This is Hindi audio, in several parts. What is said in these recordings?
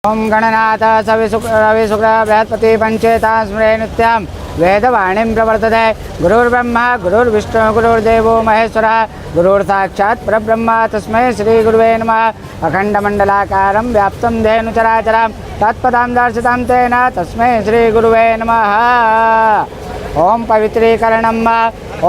ओम गणनाथ सविशुक्र बृहस्पति पंचेता स्मरे नित्यं वेदवाणीं प्रवर्तते। गुरुर्ब्रह्मा गुरुर्विष्णु गुरुर्देवो महेश्वरः गुरुर्साक्षात् परब्रह्म तस्मै श्रीगुरुवे नमः। अखण्डमण्डलाकारं व्याप्तं धेनु चराचरं तत्पदां दर्शितं तेन तस्मै श्रीगुरुवे नमः। ओम पवित्रीकरणं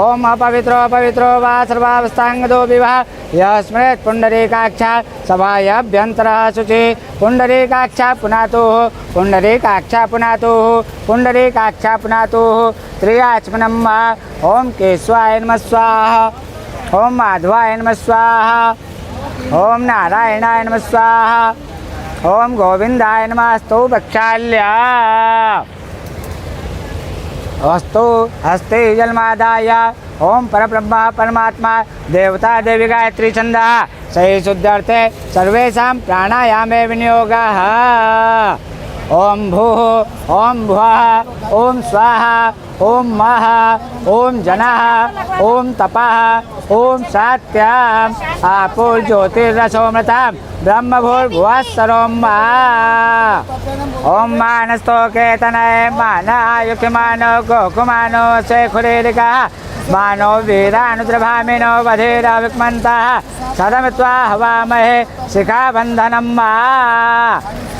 ओम अपवित्रो पवित्रो वा सर्वावस्थांगदो विवाह यः स्मरेत् पुण्डरीकाक्षा सभायाभ्यन्तरः शुचि पुण्डरीकाक्षा पुनातुः पुण्डरीकाक्षा पुनातुः पुण्डरीकाक्षा पुनातुः त्रियाचमनं ओम केशवाय नमः स्वाहा ओम माधवाय नमः स्वाहा ओम नारायणाय नमः स्वाहा ओम गोविंदाय नमस्तु प्रक्षाल्य अस्तु हस्ते जलमादाय ओम परब्रह्म परमात्मा देवता देवी गायत्री छंदः सही शुद्ध्यर्थे सर्वेषां प्राणायामे विनियोगः। ओम भूः ओम भुवः ओम स्वाहा ओम मः ओम जनः ओम तपः ओम सत्यम् आपुर्ज्योतिरसोमृतं ब्रह्मभूर्भुवस्सरोम ओम मानस्तोकेतनय मानायुक्यमानो गोकुमानो शेखुरेरिकः मानो वीरानुद्रभामिनो वधीरविक्मन्तः सदमित्वा हवामहे शिखाबन्धनं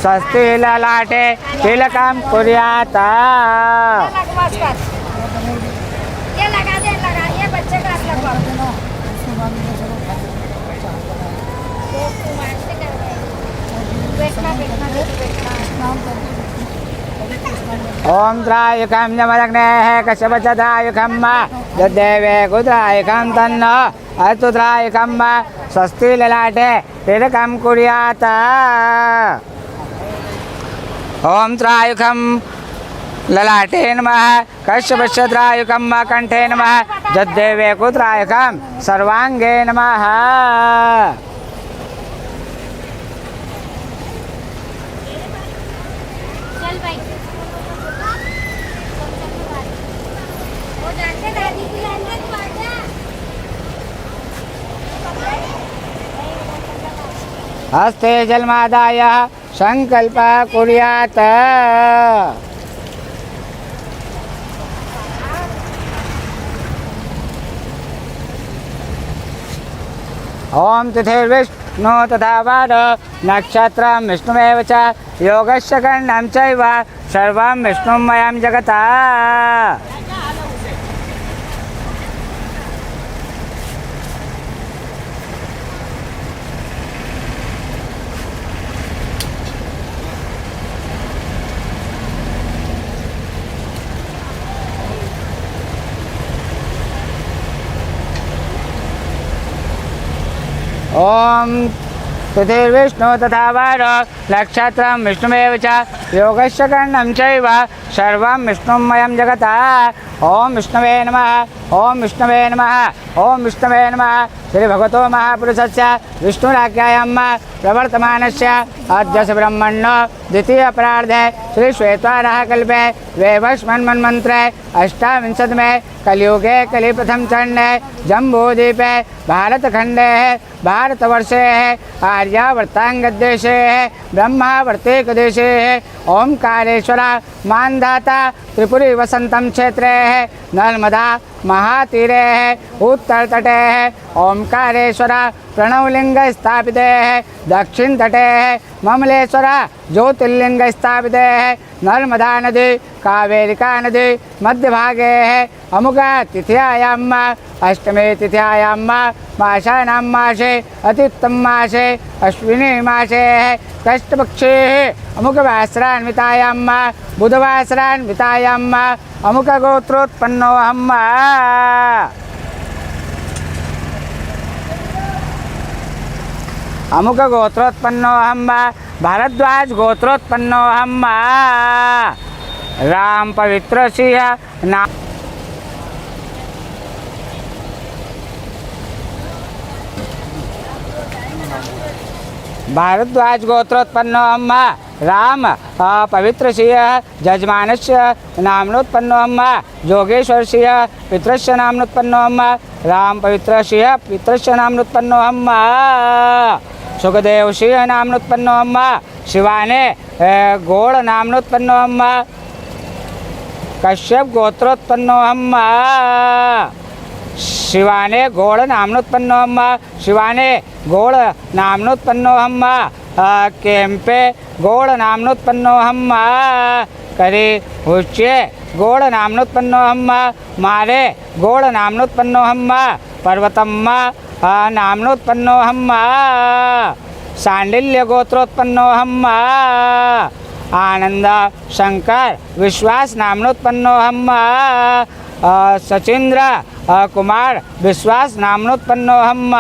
स्वस्ति ललाटे तिलकं कुर्यात्। ये लगा दे लगा ये बच्चे का लगवा ओम त्रायुकं यमलग्नेः कश्यपचत्रायुकं यद्देवे कुत्रायुकं तन्नो अस्तु त्रायुकं स्वस्ति ललाटे तिलकं कुर्यात्। ओम त्रायुकं ललाटे नमः कश्यपचत्रायुकं कंठे नमः यद्देवे कुत्रायुकं सर्वांगे नमः। चल भाई वो जानते दादी की लाइन हस्ते जलमादाय संकल्प कुर्यात्। ओम तिथिर्विष्णु तथा वार नक्षत्रं विष्णुमेव च योगस्य कर्णं चैव सर्वं विष्णुमयं जगत्। ओम तिथिर्विष्णु तथा वार नक्षत्रं विष्णुमेव च योगस्य कर्णं चैव सर्वं विष्णुमयं जगत्। ओम विष्णवे नमः ओम विष्णवे नमः ओम विष्णवे नमः। श्री भगवतो महापुरुषस्य विष्णुराज्ञायां प्रवर्तमानस्य अद्य ब्रह्मण्य द्वितीय प्रार्धे श्री श्वेतवाराह कल्पे वैवस्वन् मन्वन्त्रे अष्टाविंशतिमे कलियुगे कलिप्रथम चरणे जम्बूद्वीपे भारतखंडे भारतवर्षे आर्यावर्तांगदेशे ब्रह्मावर्तिकदेशे ओंकारेश्वर मानधाता त्रिपुरी वसंतम क्षेत्रे नर्मदा महातीरे उत्तरतटे ओंकारेश्वर प्रणवलिंग स्थापिते दक्षिण तटे ममलेश्वर ज्योतिर्लिंग स्थापिते नर्मदा नदी कावेरिका नदी मध्य भागे अमुका तिथ्यायाम अष्टमी तिथ्यायां मासानां मासे अत्युत्तम मासे अश्विनी मासे कष्टपक्षे अमुकवासरान्वितायां बुधवासरान्वितायां अमुकगोत्रोत्पन्नोऽहम्। अमुकगोत्रोत्पन्नोऽहम् भारद्वाज गोत्रोत्पन्नोऽहम्। राम पवित्र सिंह नाम भारद्वाज गोत्रोत्पन्नोऽहम् राम पवित्र सिंह जजमानस्य नाम्नोत्पन्नोऽहम् योगेश्वर सिंह पितरस्य नाम्नोत्पन्नोऽहम् राम पवित्र सिंह पितरस्य नाम्नोत्पन्नोऽहम् सुखदेव सिंह नाम्नोत्पन्नोऽहम् शिवाने गोड़ नाम्नोत्पन्नोऽहम् कश्यप गोत्रोत्पन्नोऽहम् शिवाने गोड़ नाम्नोत्पन्नोऽहम् शिवाने गोड़ नाम्नोत्पन्नोऽहम् केम्पे गोड़ नाम्नोत्पन्नोऽहम् करे हुच्ये गोड़ नाम्नोत्पन्नोऽहम् मारे गोड़ नाम्नोत्पन्नोऽहम् पर्वतम्म नाम्नोत्पन्नोऽहम् सांडिल्य गोत्रोत्पन्नोऽहम् आनंद शंकर विश्वास नाम्नोत्पन्नोऽहम् सचिंद्र कुमार विश्वास नाम्नोत्पन्नोऽहम्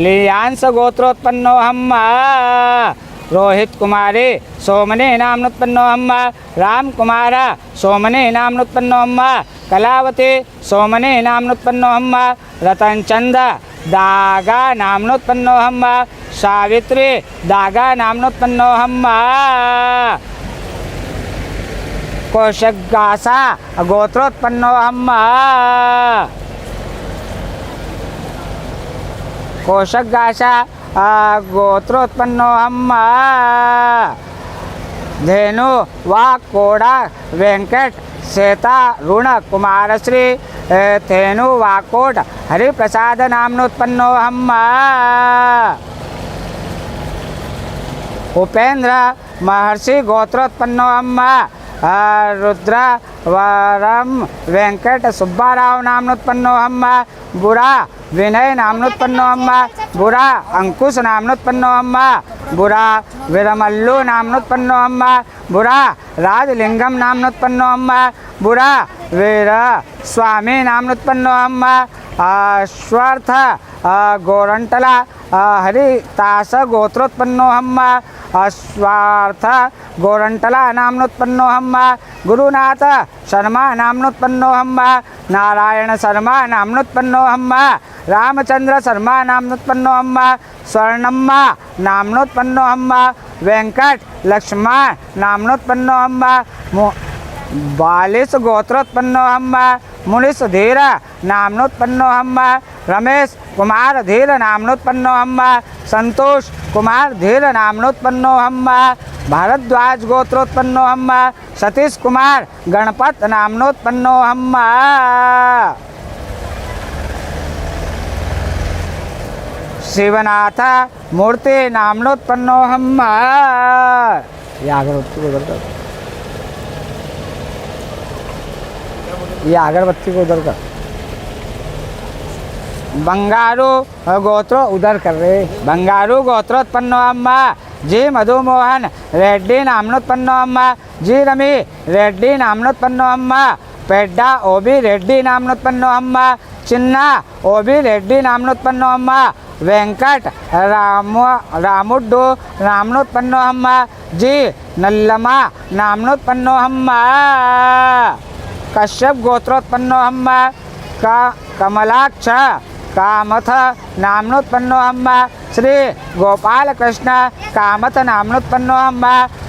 लियांस गोत्रोत्पन्नोऽहम् रोहित कुमारी सोमने नाम्नोत्पन्नोऽहम् राम कुमार सोमने नाम्नोत्पन्नोऽहम् कलावती सोमने नाम्नोत्पन्नोऽहम् रतनचंद दागा नाम्नोत्पन्नोऽहम् सावित्री दागा नाम्नोत्पन्नोऽहम् कोशगासा गोत्रोत्पन्नोऽहम् कोशगासा गोत्रोत्पन्नोऽहम् धेनु वा कोड़ा वेंकट श्वेता ऋण कुमारश्री धेनु वाकोट हरिप्रसाद नाम्नोत्पन्नोऽहम् उपेंद्र महर्षि गोत्रोत्पन्नोऽहम् रुद्र वरम वेंकट सुब्बाराव नाम्नोत्पन्नोऽहम् बुरा विनय नाम्नोत्पन्नोऽहम् बुरा अंकुश नाम्नोत्पन्नोऽहम् बुरा विरमल्लु नाम्नोत्पन्नोऽहम् बुरा राजलिंगम नाम्नोत्पन्नोऽहम् बुरा वीर स्वामी नाम्नोत्पन्नोऽहम् अश्वर्थ गोरंटला हरितास गोत्रोत्पन्नोऽहम् अश्वार्थ गोरंटला नाम्नोत्पन्नोऽहम् गुरुनाथ शर्मा नाम्नोत्पन्नोऽहम् नारायण शर्मा नाम्नोत्पन्नोऽहम् रामचंद्र शर्मा नाम्नोत्पन्नोऽहम् स्वर्णम्म नाम्नोत्पन्नोऽहम् वेंकट लक्ष्मण नाम्नोत्पन्नोऽहम् बालिश गोत्रोत्पन्नोऽहम् मुनिश धीर नाम्नोत्पन्नोऽहम् रमेश कुमार धीर नाम्नोत्पन्नोऽहम् संतोष कुमार धीर नाम्नोत्पन्नोऽहम् भारद्वाज गोत्रोत्पन्नोऽहम् सतीश कुमार गणपत नाम्नोत्पन्नोऽहम् शिवनाथ मूर्ति नाम्नोत्पन्नोऽहम् ये अगरबत्ती को उधर कर बंगारू गोत्रो उधर कर रहे बंगारू गोत्रोत्पन्नोऽहम् जी मधुमोहन रेड्डी नाम्नोत्पन्नोऽहम् जी रमी रेड्डी नाम्नोत्पन्नोऽहम् पेड्डा ओबी रेड्डी नाम्नोत्पन्नोऽहम् चिन्ना ओबी रेड्डी नाम्नोत्पन्नोऽहम् वेंकट रामुड्डू नाम्नोत्पन्नोऽहम् जी नल्लमा नाम्नोत्पन्नोऽहम् कश्यप गोत्रोत्पन्नोऽहम् कमलाक्ष कामथ नाम्नोत्पन्नोऽहम् श्री गोपाल कृष्ण कामथ नाम्नोत्पन्नोऽहम्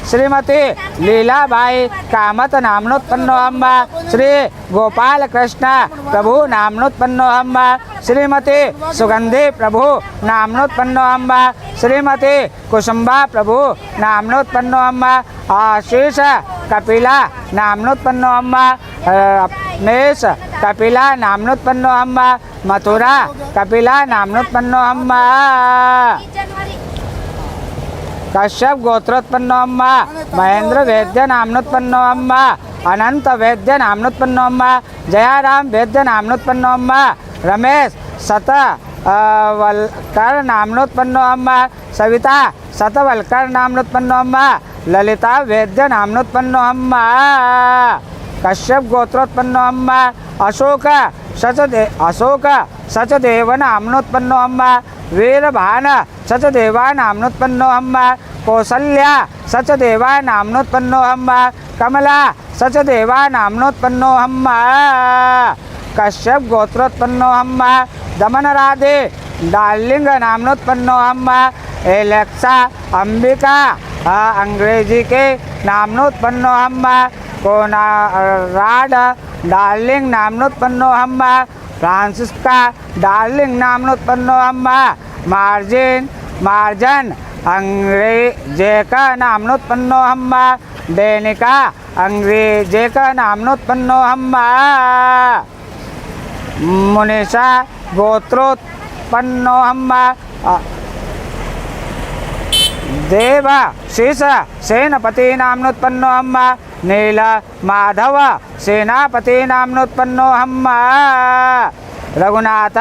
श्रीमती लीलाबाई कामथ नाम्नोत्पन्नोऽहम् श्री गोपाल कृष्ण प्रभु नाम्नोत्पन्नोऽहम् श्रीमती सुगंधी प्रभु नाम्नोत्पन्नोऽहम् श्रीमती कुसुम्बा प्रभु नाम्नोत्पन्नोऽहम् आशीष कपिला नाम्नोत्पन्नोऽहम् मेष कपिला नाम्नोत्पन्नोऽहम् मथुरा कपिला नाम्नोत्पन्नोऽहम् कश्यप गोत्रोत्पन्नोऽहम् महेंद्र वैद्य नाम्नोत्पन्नोऽहम् अनंत वैद्य नाम्नोत्पन्नोऽहम् जयाराम वैद्य नाम्नोत्पन्नोऽहम् रमेश सतवल्कर नाम्नोत्पन्नोऽहम् सविता सतवल्कर नाम्नोत्पन्नोऽहम् ललिता वैद्य नाम्नोत्पन्नोऽहम् कश्यप गोत्रोत्पन्नोऽहम् अशोक सचदेव नाम्नोत्पन्नोऽहम् वीरभान सचदेवा नाम्नोत्पन्नोऽहम् कौसल्या सचदेवा नाम्नोत्पन्नोऽहम् कमला सचदेवा नाम्नोत्पन्नोऽहम् कश्यप गोत्रोत्पन्नोऽहम् दमनराधे डार्लिंग नाम्नोत्पन्नोऽहम् एलेक्सा अंबिका अंग्रेजी के नाम्नोत्पन्नोऽहम् कोनाराड डार्लिंग नाम्नोत्पन्नोऽहम् फ्रांसिस्का डार्लिंग नाम्नोत्पन्नोऽहम् मार्जन अंग्रेजेक नाम्नोत्पन्नोऽहं वा दैनिका अंग्रेजेक नाम्नोत्पन्नोऽहं वा मुनिषा गोत्रोत्पन्नोऽहं वा देव शीर्ष सेनापति नाम्नोत्पन्नोऽहं वा नील माधव सेनापति नाम्नोत्पन्नोऽहं वा रघुनाथ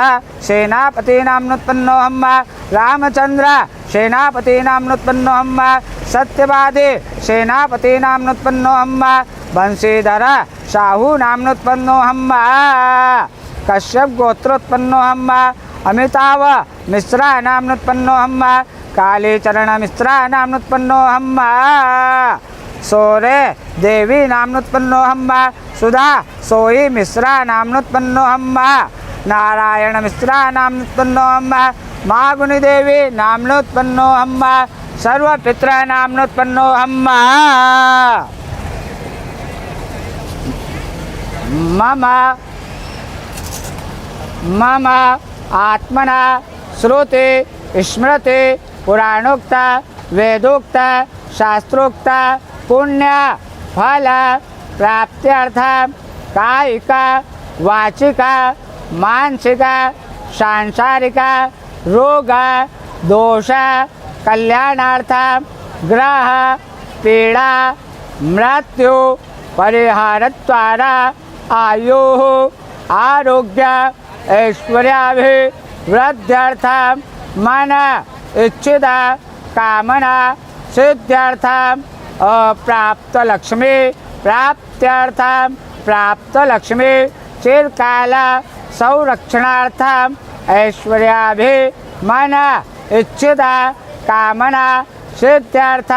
सेनापति नाम्नोत्पन्नोऽहं वा रामचंद्र सेनापति नाम्नोत्पन्नोऽहं वा सत्यवादी सेनापति नाम्नोत्पन्नोऽहं वा बंशीधर साहू नाम्नोत्पन्नोऽहं वा कश्यप गोत्रोत्पन्नोऽहं वा अमिताभ मिश्रा नाम्नोत्पन्नोऽहं वा कालीचरण मिश्रा नाम्नोत्पन्नोऽहं वा सौर्य देवी नाम्नोत्पन्नोऽहं वा सुधा सोई मिश्रा नाम्नोत्पन्नोऽहं वा नारायण मिश्रा नाम्नोत्पन्नोऽहं वा मागुनी देवी नाम्नोत्पन्नोऽहं वा सर्वपित्र नाम्नोत्पन्नोऽहं वा मम आत्मना श्रुति स्मृति पुराणोक्त वेदोक्त शास्त्रोक्त पुण्य फल प्राप्त्यर्थ कायिक वाचिक मानसिक सांसारिक रोग दोष कल्याणार्थ ग्रह पीड़ा मृत्यु परिहारद्वारा आयु आरोग्य ऐश्वर्याभिवृद्ध्यर्थ मन इच्छित कामना सिद्ध्यर्थ अप्राप्त लक्ष्मी प्राप्त्यर्थ प्राप्त लक्ष्मी चिरकाल संरक्षणार्थ ऐश्वर्याभिमन इच्छित कामना सिद्ध्यर्थ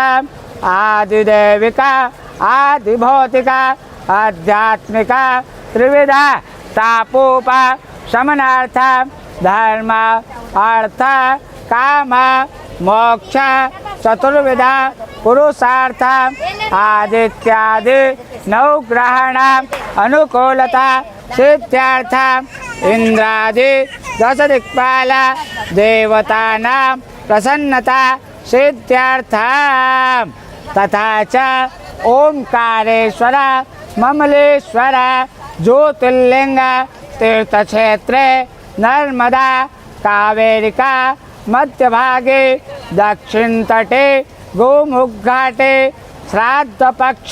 आदिदैविका आदिभौतिका आध्यात्मिका त्रिविधा तापोपशमनार्थ धर्म अर्थ काम मोक्ष चतुर्विधा पुरुषार्थ आदित्यादि नवग्रहण अनुकूलता सिद्ध्यार्थ इंद्रादि दश दिक्पाल देवतानां प्रसन्नता सिद्ध्यार्थ तथा च ओंकारेश्वर ममलेश्वर ज्योतिर्लिंग तीर्थक्षेत्रे नर्मदा कावेरिका मध्यभागे दक्षिण तटे गोमुखघाटे श्राद्ध पक्ष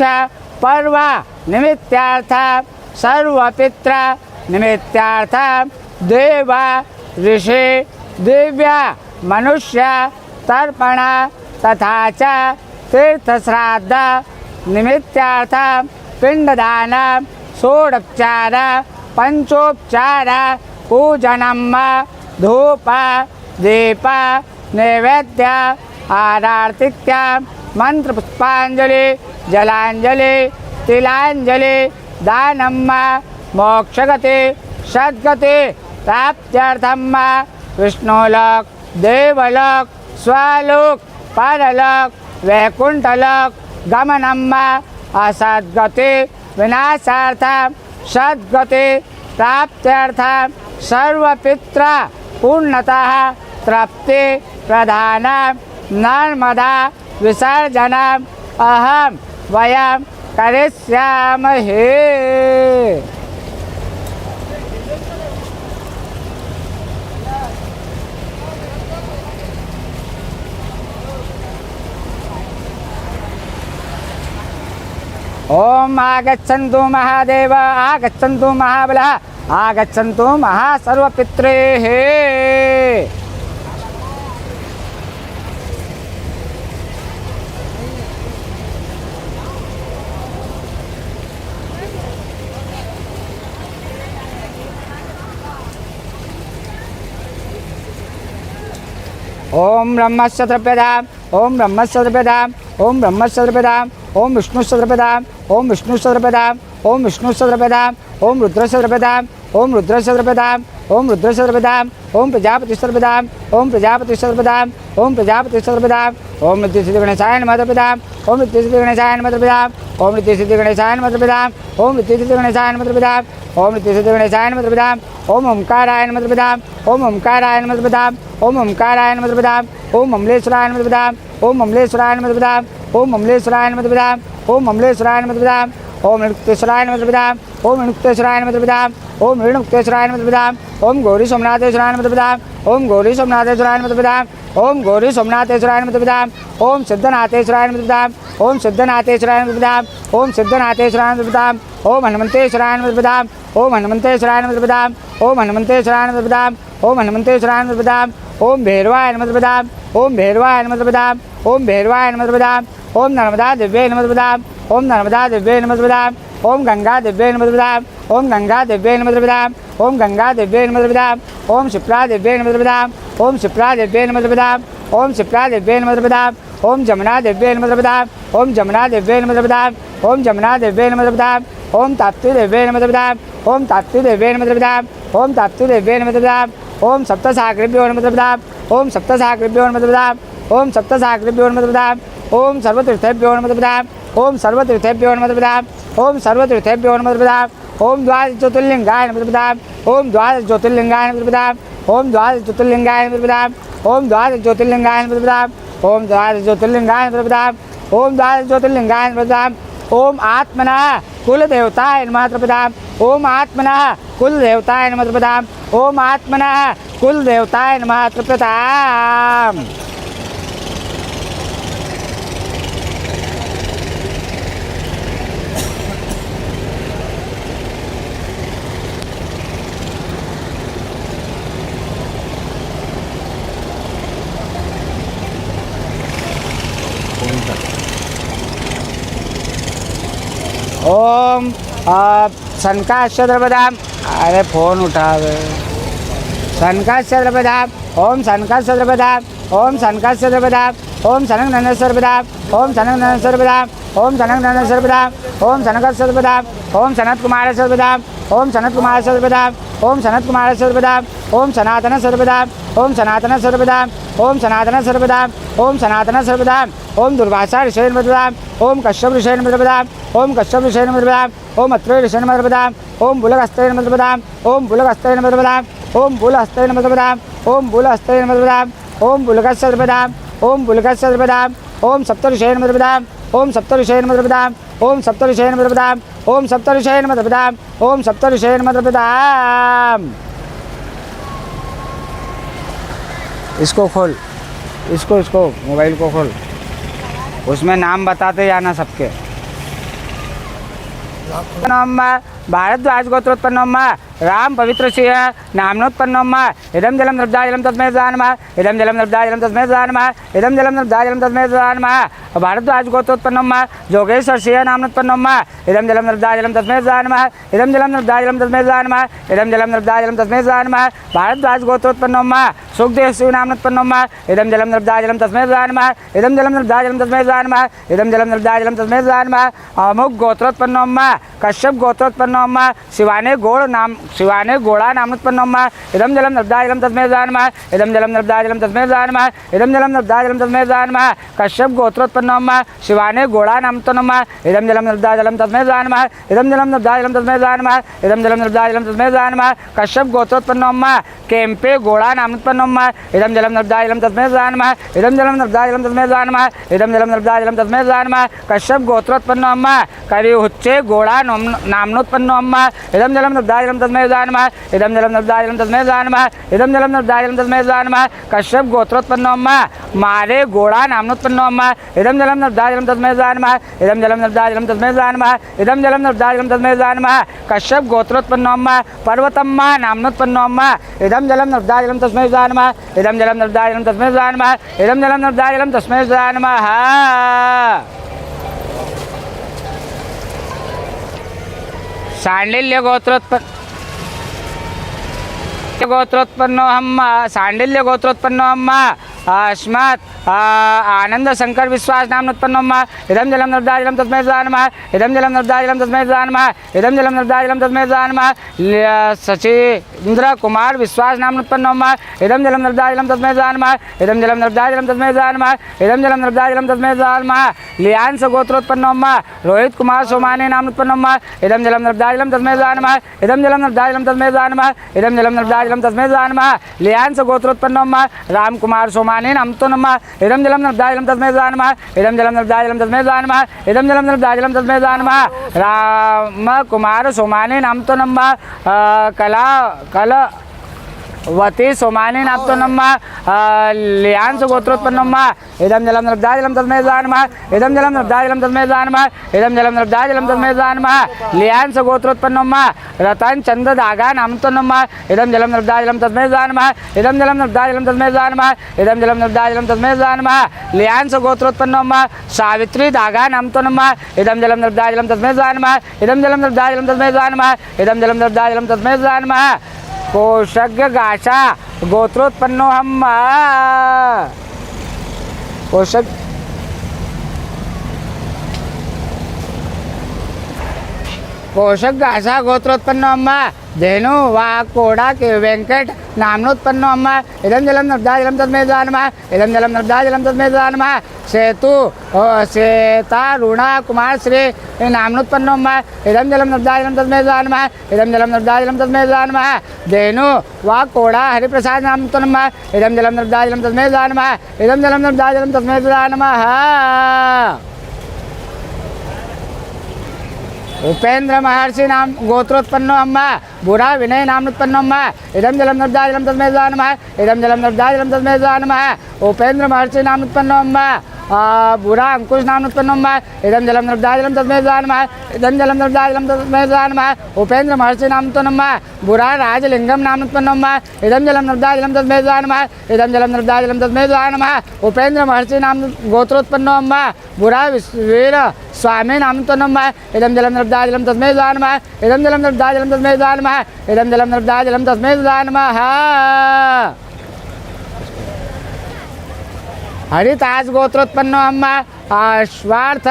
पर्व निमित्तार्थ सर्वपित्र निमित्तार्थ देव ऋषि दिव्य मनुष्य तर्पण तथा च तीर्थ श्राद्ध निमित्तार्थ पिंडदान षोडोपचार पंचोपचार पूजनम धूप दीप नैवेद्य आरार्तिक्य मंत्र पुष्पांजलि जलांजलि तिलांजलि दानम मोक्षगति सद्गति प्राप्त्यर्थम विष्णुलोक देवलोक स्वलोक परलोक वैकुंठलोक गमनम असद्गति विनाशार्थ सद्गति प्राप्त्यर्थ सर्वपित्र पूर्णतः तृप्ति प्रधान नर्मदा विसर्जन अहम वयम करिष्यामहे। ओम आगच्छन्तु महादेव आगच्छन्तु महाबलः आगच्छन्तु महासर्वपित्रेः। ओम ब्रह्मस्य द्रव्यदाम ओम ब्रह्मस्य द्रव्यदाम ओम ब्रह्मस्य द्रव्यदाम ओम विष्णुस्य द्रव्यदाम ओम विष्णुस्य द्रव्यदाम ओम विष्णुस्य द्रव्यदाम ओम रुद्रस्य द्रव्यदाम ओम रुद्रस्य द्रव्यदाम ओम रुद्रस्य द्रव्यदाम ओम प्रजापतिस्य द्रव्यदाम ओम प्रजापतिस्य द्रव्यदाम ओम प्रजापतिस्य द्रव्यदाम ओम नित्यसिद्धि गणेशाय नमः द्रव्यदाम ओम नित्यसिद्धि गणेशाय नमः द्रव्यदाम ओम नित्यसिद्धि गणेशाय नमः द्रव्यदाम ओम नित्यसिद्धि गणेशाय नमः द्रव्यदाम ओम नित्यसिद्धि गणेशाय नमः द्रव्यदाम ओम ओंकाराय नमः द्रव्यदाम ओम ओंकाराय नमः द्रव्यदाम ओम ओंकाराय नमः द्रव्यदाम ओम अमलेश्वराय नमः द्रव्यदाम ओम अमलेश्वराय नमः द्रविदाम ओम अमलेश्वराय नमः द्रविदाम ओम अमलेश्वराय नमः द्रविदाम ओम ऋणुक्तेश्वराय नमः द्रविदाम ओम ऋणुक्तेश्वराय नमः द्रविदाम ओम ऋणुक्तेश्वराय नमः द्रविदाम ओम गौरी सोमनाथेश्वराय नमः द्रविदाम ओम गौरी सोमनाथेश्वराय नमः द्रविदाम ओम गौरी सोमनाथेश्वराय नमः द्रविदाम ओम सिद्धनाथेश्वराय नमः द्रविदाम ओम सिद्धनाथेश्वराय नमः द्रविदाम ओम सिद्धनाथेश्वराय नमः द्रविदाम ओम हनुमंतेश्वराय नमः द्रविदाम ओम हनुमंतेश्वराय नमः द्रविदाम ओम हनुमंतेश्वराय नमः द्रविदाम ओम हनुमंतेश्वराय नमः द्रविदाम ओम भैरवाय नमः द्रविदाम ओम भैरवाय नमः द्रविदाम ओम भैरवाय नमः द्रविदाम ओम नर्मदा दिव्ये नमः द्रविदाम ओम नर्मदा दिव्ये नमः द्रविदाम ओम गंगा दिव्ये नमः द्रविदाम ओम गंगा दिव्ये नमः द्रविदाम ओम गंगा दिव्ये नमः द्रविदाम ओम शिप्रा दिव्ये नमः द्रविदाम ओम शिप्रा दिव्ये नमः द्रविदाम ओम शिप्रा दिव्ये नमः द्रविदाम ओम जमुना दिव्ये नमः द्रविदाम ओम जमुना दिव्ये नमः द्रविदाम ओम जमुना दिव्ये नमः द्रविदाम ओम ताप्ती दिव्ये नमः द्रविदाम ओम ताप्ती दिव्ये नमः द्रविदाम ओम ताप्ती दिव्ये नमः द्रविदाम ओम सप्तसागरेभ्यो नमः द्रविदाम ओम सप्तसागरेभ्यो नमः द्रविदाम ओम सप्तसागरेभ्यो नमः द्रविदाम ओम सर्वतीर्थेभ्यो नमः द्रविदाम ओम सर्वतीर्थेभ्यो नमः द्रविदाम ओम सर्वतीर्थेभ्यो नमः द्रविदाम ओम द्वादश ज्योतिर्लिंगाय नमः द्रविदाम ओम द्वादश ज्योतिर्लिंगाय नमः द्रविदाम ओम द्वादश ज्योतिर्लिंगाय नमः द्रविदाम ओम द्वादश ज्योतिर्लिंगाय नमः द्रविदाम ओम द्वादश ज्योतिर्लिंगाय नमः द्रविदाम ओम द्वादश ज्योतिर्लिंगाय नमः द्रविदाम ओम आत्मनः कुल देवताय नमः द्रविदाम ओम आत्मनः कुल देवताय नमः द्रविदाम ओम आत्मनः कुल देवताय नमः द्रविदाम। ओम संकाश्य द्रविदाम अरे फोन उठावे संकाश्य द्रविदाम ओम संकाश्य द्रविदाम ओम संकाश्य द्रविदाम ओम सनक नंद सर्वदाम ओम सनक नंद सर्वदाम ओम सनक नंद सर्वदाम ओम सनक सर्वदाम ओम सनत कुमार सर्वदाम ओम सनत कुमार सर्वदाम ओम सनत कुमार सर्वदाम ओम सनातन सर्वदाम ओम सनातन सर्वदाम ओम सनातन सर्वदाम ओम सनातन सर्वदाम ओम दुर्वासा ऋषि मधुदाम ओम कश्यप ऋषि मधुदाम ओम कश्यप ऋषि मधुदाम ओम अत्रे ऋषि मधुदाम ओम बुलहस्ते मधुदाम ओम बुलहस्ते मधुदाम ओम बुलहस्ते मधुदाम ओम बुलहस्ते मधुदाम ओम बुलगस सर्वदाम ओम बुलगस सर्वदाम ओम सप्त ऋषि मधुदाम ओम सप्त ऋषि मधुदाम ओम सप्त ऋषि मधुदाम ओम सप्त ऋषि मधुदाम ओम सप्त ऋषि मधुदाम। इसको खोल इसको मोबाइल को खोल उसमें नाम बताते जाना सबके। भारद्वाज गोत्रोत्पन्नम राम पवित्र श्रिय नामनोत्पन्नम इदम जलम नर्मदा जलम तस्मै नमः इदम जलम नर्मदा जलम तस्मै नमः इदम जलम नर्मदा जलम तस्मै नमः भारद्वाज गोत्रोत्पन्नम जोगेश्वर श्रिय नामनोत्पन्नम इदम जलम नर्मदा जलम तस्मै नमः इदम जलम नर्मदा जलम तस्मै नमः इदम जलम नर्मदा जलम तस्मै नमः भारद्वाज गोत्रोत्पन्नम सुखदेव शिव नामनोत्पन्नम इदम जलम नर्मदा जलम तस्मै नमः इदम जलम नर्मदा जलम तस्मै नमः इदम जलम नर्मदा जलम तस्मै नमः अमुक गोत्रोत्पन्नम कश्यप गोत्रोत्पन्नम शिवाने गोड़ा नामोत्पन्नम इदम जलम नर्मदा जलम तस्मै नमः इदम जलम नर्मदा जलम तस्मै नमः इदम जलम नर्मदा जलम तस्मै नमः कश्यप गोत्रोत्पन्नम शिवाने गोड़ा नामोत्पन्नम इदम जलम नर्मदा जलम तस्मै नमः इदम जलम नर्मदा जलम तस्मै नमः इदम जलम नर्मदा जलम तस्मै नमः कश्यप गोत्रोत्पन्नम केम्पे गोड़ा नामोत्पन्नम इदम जलम नर्मदा जलम तस्मै नमः इदम जलम नर्मदा जलम तस्मै नमः इदम जलम नर्मदा जलम तस्मै नमः कश्यप गोत्रोत्पन्नम करिहुच्चे गोड़ा नामनोत्पन्नम इदम जलम नर्मदा जलम तस्मै नमः इदम जलम नर्मदा जलम तस्मै नमः इदम जलम नर्मदा जलम तस्मै नमः कश्यप गोत्रोत्पन्नम मारे गोड़ा नामनोत्पन्नम इदम जलम नर्मदा जलम तस्मै नमः इदम जलम नर्मदा जलम तस्मै नमः इदम जलम नर्मदा जलम तस्मै नमः कश्यप गोत्रोत्पन्नम पर्वतम नामनोत्पन्नम इदम जलम नर्मदा जलम तस्मै नमः इदम जलम नर्मदा जलम तस्मै नमः इदम जलम नर्मदा जलम तस्मै नमः। सांडिल्य गोत्रोत्पन्नो हम सांडिल्य गोत्रोत्पन्नो हम अस्मात् आनंद शंकर विश्वास नामनोत्पन्नम इदम जलम नर्मदा जलम तस्मै नमः इदम जलम नर्मदा जलम तस्मै नमः इदम जलम नर्मदा जलम तस्मै नमः सचीन्द्र कुमार विश्वास नामनोत्पन्नम इदम जलम नर्मदा जलम तस्मै नमः इदम जलम नर्मदा जलम तस्मै नमः इदम जलम नर्मदा जलम तस्मै नमः लियांस गोत्रोत्पन्नो नमः रोहित कुमार सोमानी नामोत्पन्नो नमः इदं जलं नर्मदाजलं तस्मै नमः इदं जलं नर्मदाजलं तस्मै नमः इदं जलं नर्मदाजलं तस्मै नमः लियांस गोत्रोत्पन्नो नमः राम कुमार सोमानी नामोत्पन्नो नमः इदं जलं नर्मदाजलं तस्मै नमः इदं जलं नर्मदाजलं तस्मै नमः इदं जलं नर्मदाजलं तस्मै नमः राम कुमार सोमानी नामोत्पन्नो नमः वती सोमानी नामतो नमः लियांस गोत्रोत्पन्नो नमः इदं जलं नर्मदाजलं तस्मै नमः इदं जलं नर्मदाजलं तस्मै नमः इदं जलं नर्मदाजलं तस्मै नमः लियांस गोत्रोत्पन्नो नमः रतन चंद्र दागा नामतो नमः इदं जलं नर्मदाजलं तस्मै नमः इदं जलं नर्मदाजलं तस्मै नमः इदं जलं नर्मदाजलं तस्मै नमः लियांस गोत्रोत्पन्नो नमः सावित्री दागा नामतो नमः इदं जलं नर्मदाजलं तस्मै नमः इदं जलं नर्मदाजलं तस्मै नमः इदं जलं नर्मदाजलं तस्मै नमः कोशज्ञ गाशा गोत्रोत्पन्नो हम कोशक गाशा गोत्रोत्पन्नो हम धेनु वा कोड़ा के वेंकट नामनोत्पन्नो हम इदं जलं नर्मदाजलं तस्मै नमः इदं जलं नर्मदाजलं तस्मै नमः सेतु श्वेता रुणा कुमार श्री नामनोत्पन्नो नमः इदं जलं नर्मदाजलं तस्मै नमः इदं जलं नर्मदाजलं तस्मै नमः धेनु वा कोड़ा हरिप्रसाद नामोत्पन्नो नमः इदं जलं नर्मदाजलं तस्मै नमः इदं जलं नर्मदाजलं तस्मै नमः उपेंद्र महर्षि नाम गोत्रोत्पन्नो अम्मा बुरा विनय नामोत्पन्नो अम्मा इदं जलं नर्मदाजलं तस्मै नमः इदं जलं नर्मदाजलं तस्मै नमः उपेंद्र महर्षि नामोत्पन्नो अम्मा बुरा अंकुश नामोत्पन्नो अम्मा इदं जलं नर्मदाजलं तस्मै नमः इदं जलं नर्मदाजलं तस्मै नमः उपेंद्र महर्षि नामोत्पन्नो अम्मा बुरा राजलिंगम नामोत्पन्नो अम्मा इदं जलं नर्मदाजलं तस्मै नमः इदं जलं नर्मदाजलं तस्मै नमः उपेंद्र महर्षि नाम गोत्रोत्पन्नो अम्मा बुरा वीर स्वामी नामोत्पन्नो नमः इदं जलं नर्मदाजलं तस्मै नमः इदं जलं नर्मदाजलं तस्मै नमः इदं जलं नर्मदाजलं तस्मै नमः हरिताज गोत्रोत्पन्नो अम्मा स्वार्थ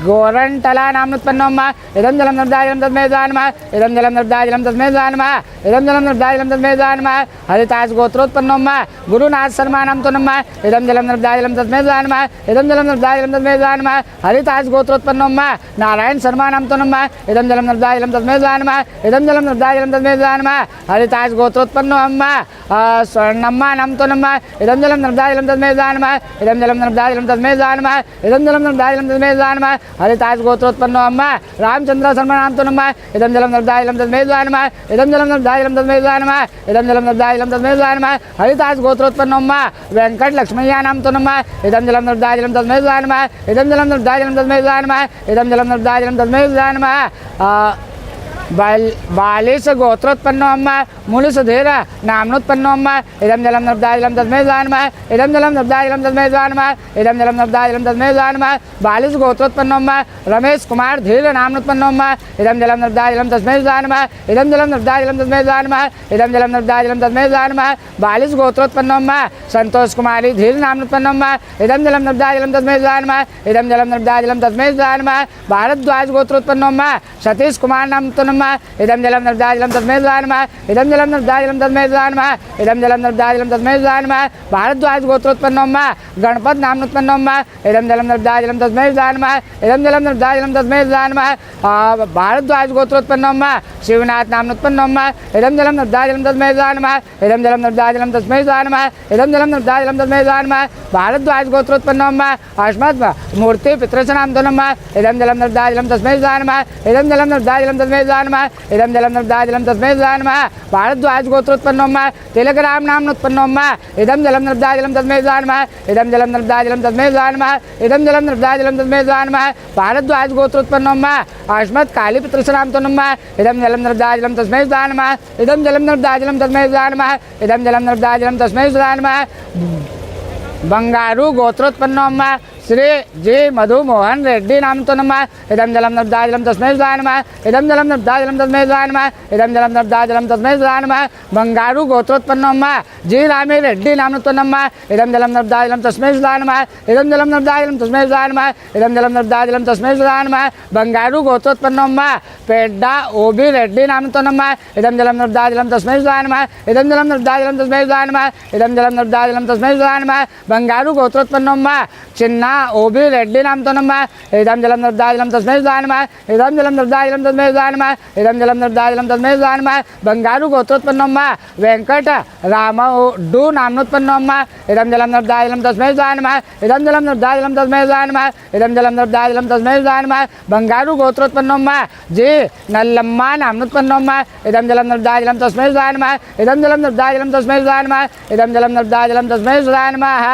गोरंटला नामोत्पन्नो अम्मा इदं जलं नर्मदाजलं तस्मै नमः इदं जलं नर्मदाजलं तस्मै नमः इदं जलं नर्मदाजलं तस्मै नमः हरिताज गोत्रोत्पन्नो अम्मा गुरुनाथ शर्मा नामतो नमः इदं जलं नर्मदाजलं तस्मै नमः इदं जलं नर्मदाजलं तस्मै नमः हरिताज गोत्रोत्पन्नो अम्मा नारायण शर्मा नामतो नमः इदं जलं नर्मदाजलं तस्मै नमः इदं जलं नर्मदाजलं तस्मै नमः हरिताज गोत्रोत्पन्नो अम्मा स्वर्णम्मा नामतो नमः इदं जलं नर्मदाजलं तस्मै नमः इदं जलं नर्मदाजलं तस्मै नमः इदं जलं नर्मदाजलं तस्मै नमः हरिताज गोत्रोत्पन्नो अम्मा रामचंद्र शर्मा नामतो नमः इदं जलं नर्मदाजलं तस्मै नमः इदं जलं नर्मदाजलं तस्मै नमः इदं जलं नर्मदाजलं तस्मै नमः हरिताज गोत्रोत्पन्नो अम्मा वेंकट लक्ष्मయ్య नामतो नमः इदं जलं नर्मदाजलं तस्मै नमः इदं जलं नर्मदाजलं तस्मै नमः इदं जलं नर्मदाजलं तस्मै नमः बालिश गोत्रोत्पन्नो अम्मा मूलसुधीर नामोत्पन्नो अम्मा इदं जलं नर्मदाजलं तस्मै नमः इदं जलं नर्मदाजलं तस्मै नमः इदं जलं नर्मदाजलं तस्मै नमः बालिश गोत्रोत्पन्नो अम्मा रमेश कुमार धीर नामोत्पन्नो अम्मा इदं जलं नर्मदाजलं तस्मै नमः इदं जलं नर्मदाजलं तस्मै नमः इदं जलं नर्मदाजलं तस्मै नमः बालिश गोत्रोत्पन्नो अम्मा संतोष कुमारी धीर नामोत्पन्नो अम्मा इदं जलं नर्मदाजलं तस्मै नमः इदं जलं नर्मदाजलं तस्मै नमः भारद्वाज गोत्रोत्पन्नो अम्मा सतीश कुमार नामतो नमः इदं जलं नर्मदाजलं तस्मै नमः इदं जलं नर्मदाजलं तस्मै नमः इदं जलं नर्मदाजलं तस्मै नमः भारद्वाज गोत्रोत्पन्नो अम्मा गणपत नामोत्पन्नो अम्मा इदं जलं नर्मदाजलं तस्मै नमः इदं जलं नर्मदाजलं तस्मै नमः भारद्वाज गोत्रोत्पन्नो अम्मा शिवनाथ नामोत्पन्नो अम्मा इदं जलं नर्मदाजलं तस्मै नमः इदं जलं नर्मदाजलं तस्मै नमः इदं जलं नर्मदाजलं तस्मै नमः भारद्वाज गोत्रोत्पन्नो अम्मा अस्मत् मूर्ति पितृस्य नामतो नमः इदं जलं नर्मदाजलं तस्मै नमः इदं जलं नर्मदाजलं तस्मै नमः इदं जलं नर्मदाजलं तस्मै नमः भारद्वाज गोत्रोत्पन्नो अम्मा तिलकराम नामोत्पन्नो अम्मा इदं जलं नर्मदाजलं तस्मै नमः इदं जलं नर्मदाजलं तस्मै नमः इदं जलं नर्मदाजलं तस्मै नमः भारद्वाज गोत्रोत्पन्नो अम्मा अस्मत् कालीपुत्रस्य नामतो नमः इदं जलं नर्मदाजलं तस्मै नमः इदं जलं नर्मदाजलं तस्मै नमः इदं जलं नर्मदाजलं तस्मै नमः बंगारू गोत्रोत्पन्नो अम्मा श्री जी मधु मोहन रेड्डी नामतो नमः इदं जलं नर्मदाजलं तस्मै नमः इदं जलं नर्मदाजलं तस्मै नमः इदं जलं नर्मदाजलं तस्मै नमः बंगारू गोत्रोत्पन्नो अम्मा जी रामी रेड्डी नामतो नमः इदं जलं नर्मदाजलं तस्मै नमः इदं जलं नर्मदाजलं तस्मै नमः इदं जलं नर्मदाजलं तस्मै नमः बंगारू गोत्रोत्पन्नो अम्मा पेड्डा ओबी रेड्डी नामतो नमः इदं जलं नर्मदाजलं तस्मै नमः इदं जलं नर्मदाजलं तस्मै नमः इदं जलं नर्मदाजलं तस्मै नमः बंगारू गोत्रोत्पन्नो अम्मा चिन्ना ओबी रेड्डी नाम तो नमः इदं जलं नर्मदाजलं तस्मै स्वाहा नमः इदं जलं नर्मदाजलं तस्मै स्वाहा नमः इदं जलं नर्मदाजलं तस्मै स्वाहा नमः बंगारू गोत्रोत्पन्नो नमः वेंकट राम डू नामनोत्पन्नो नमः इदं जलं नर्मदाजलं तस्मै स्वाहा नमः इदं जलं नर्मदाजलं तस्मै स्वाहा नमः इदं जलं नर्मदाजलं तस्मै स्वाहा नमः बंगारू गोत्रोत्पन्नो नमः जे नल्लम्मा नामनोत्पन्नो नमः इदं जलं नर्मदाजलं तस्मै स्वाहा नमः इदं जलं नर्मदाजलं तस्मै स्वाहा नमः इदं जलं नर्मदाजलं तस्मै स्वाहा नमः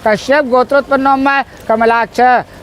कश्यप गोत्रोत्पन्नो नमः कमलाक्ष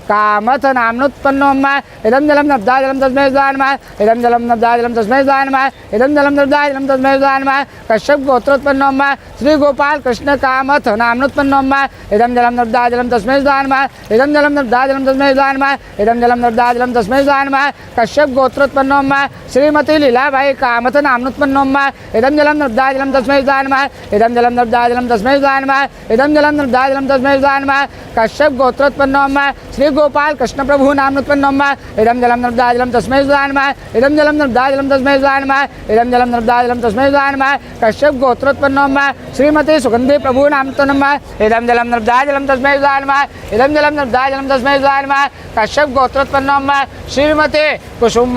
कामथ नामनोत्पन्नो नमः इदं जलं नर्मदाजलं तस्मै स्वाहा नमः इदं जलं नर्मदाजलं तस्मै स्वाहा नमः इदं जलं नर्मदाजलं तस्मै स्वाहा नमः कश्यप गोत्रोत्पन्नो नमः श्री गोपाल कृष्ण कामथ नामनोत्पन्नो नमः इदं जलं नर्मदाजलं तस्मै स्वाहा नमः इदं जलं नर्मदाजलं तस्मै स्वाहा नमः इदं जलं नर्मदाजलं तस्मै स्वाहा नमः कश्यप गोत्रोत्पन्नो नमः श्रीमती लीलाबाई कामथ नामनोत्पन्नो नमः इदं जलं नर्मदाजलं तस्मै स्वाहा नमः इदं जलं नर्मदाजलं तस्मै स्वाहा नमः इदं जलं नर्मदाजलं तस्मै स्वाहा नमः कश्यप गोत्रोत्पन्नो नमः श्री गोपाल कृष्ण प्रभु नामनोत्पन्नो नमः इदं जलं नर्मदाजलं तस्मै स्वाहा नमः इदं जलं नर्मदाजलं तस्मै स्वाहा नमः इदं जलं नर्मदाजलं तस्मै स्वाहा नमः कश्यप गोत्रोत्पन्नो नमः श्रीमती सुगंधी प्रभु नामतो नमः इदं जलं नर्मदाजलं तस्मै स्वाहा नमः इदं जलं नर्मदाजलं तस्मै स्वाहा नमः कश्यप गोत्रोत्पन्नो नमः श्रीमती कुसुम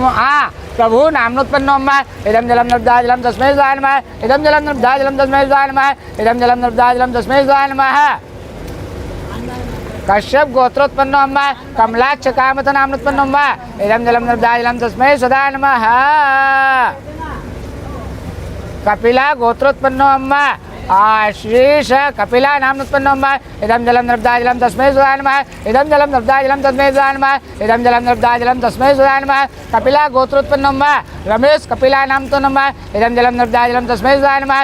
प्रभु नामनोत्पन्नो नमः इदं जलं नर्मदाजलं तस्मै स्वाहा नमः इदं जलं नर्मदाजलं तस्मै स्वाहा नमः इदं जलं नर्मदाजलं तस्मै स्वाहा नमः कश्यप गोत्रोत्पन्नो नमः कमलाक्ष कामथ नामनोत्पन्नो नमः इदं जलं नर्मदाजलं तस्मै स्वाहा नमः कपिला गोत्रोत्पन्नो नमः आश्रीष कपिला नामनोत्पन्नो नमः इदं जलं नर्मदाजलं तस्मै स्वाहा नमः इदं जलं नर्मदाजलं तस्मै स्वाहा नमः इदं जलं नर्मदाजलं तस्मै स्वाहा नमः कपिला गोत्रोत्पन्नो नमः रमेश कपिला नामतो नमः इदं जलं नर्मदाजलं तस्मै स्वाहा नमः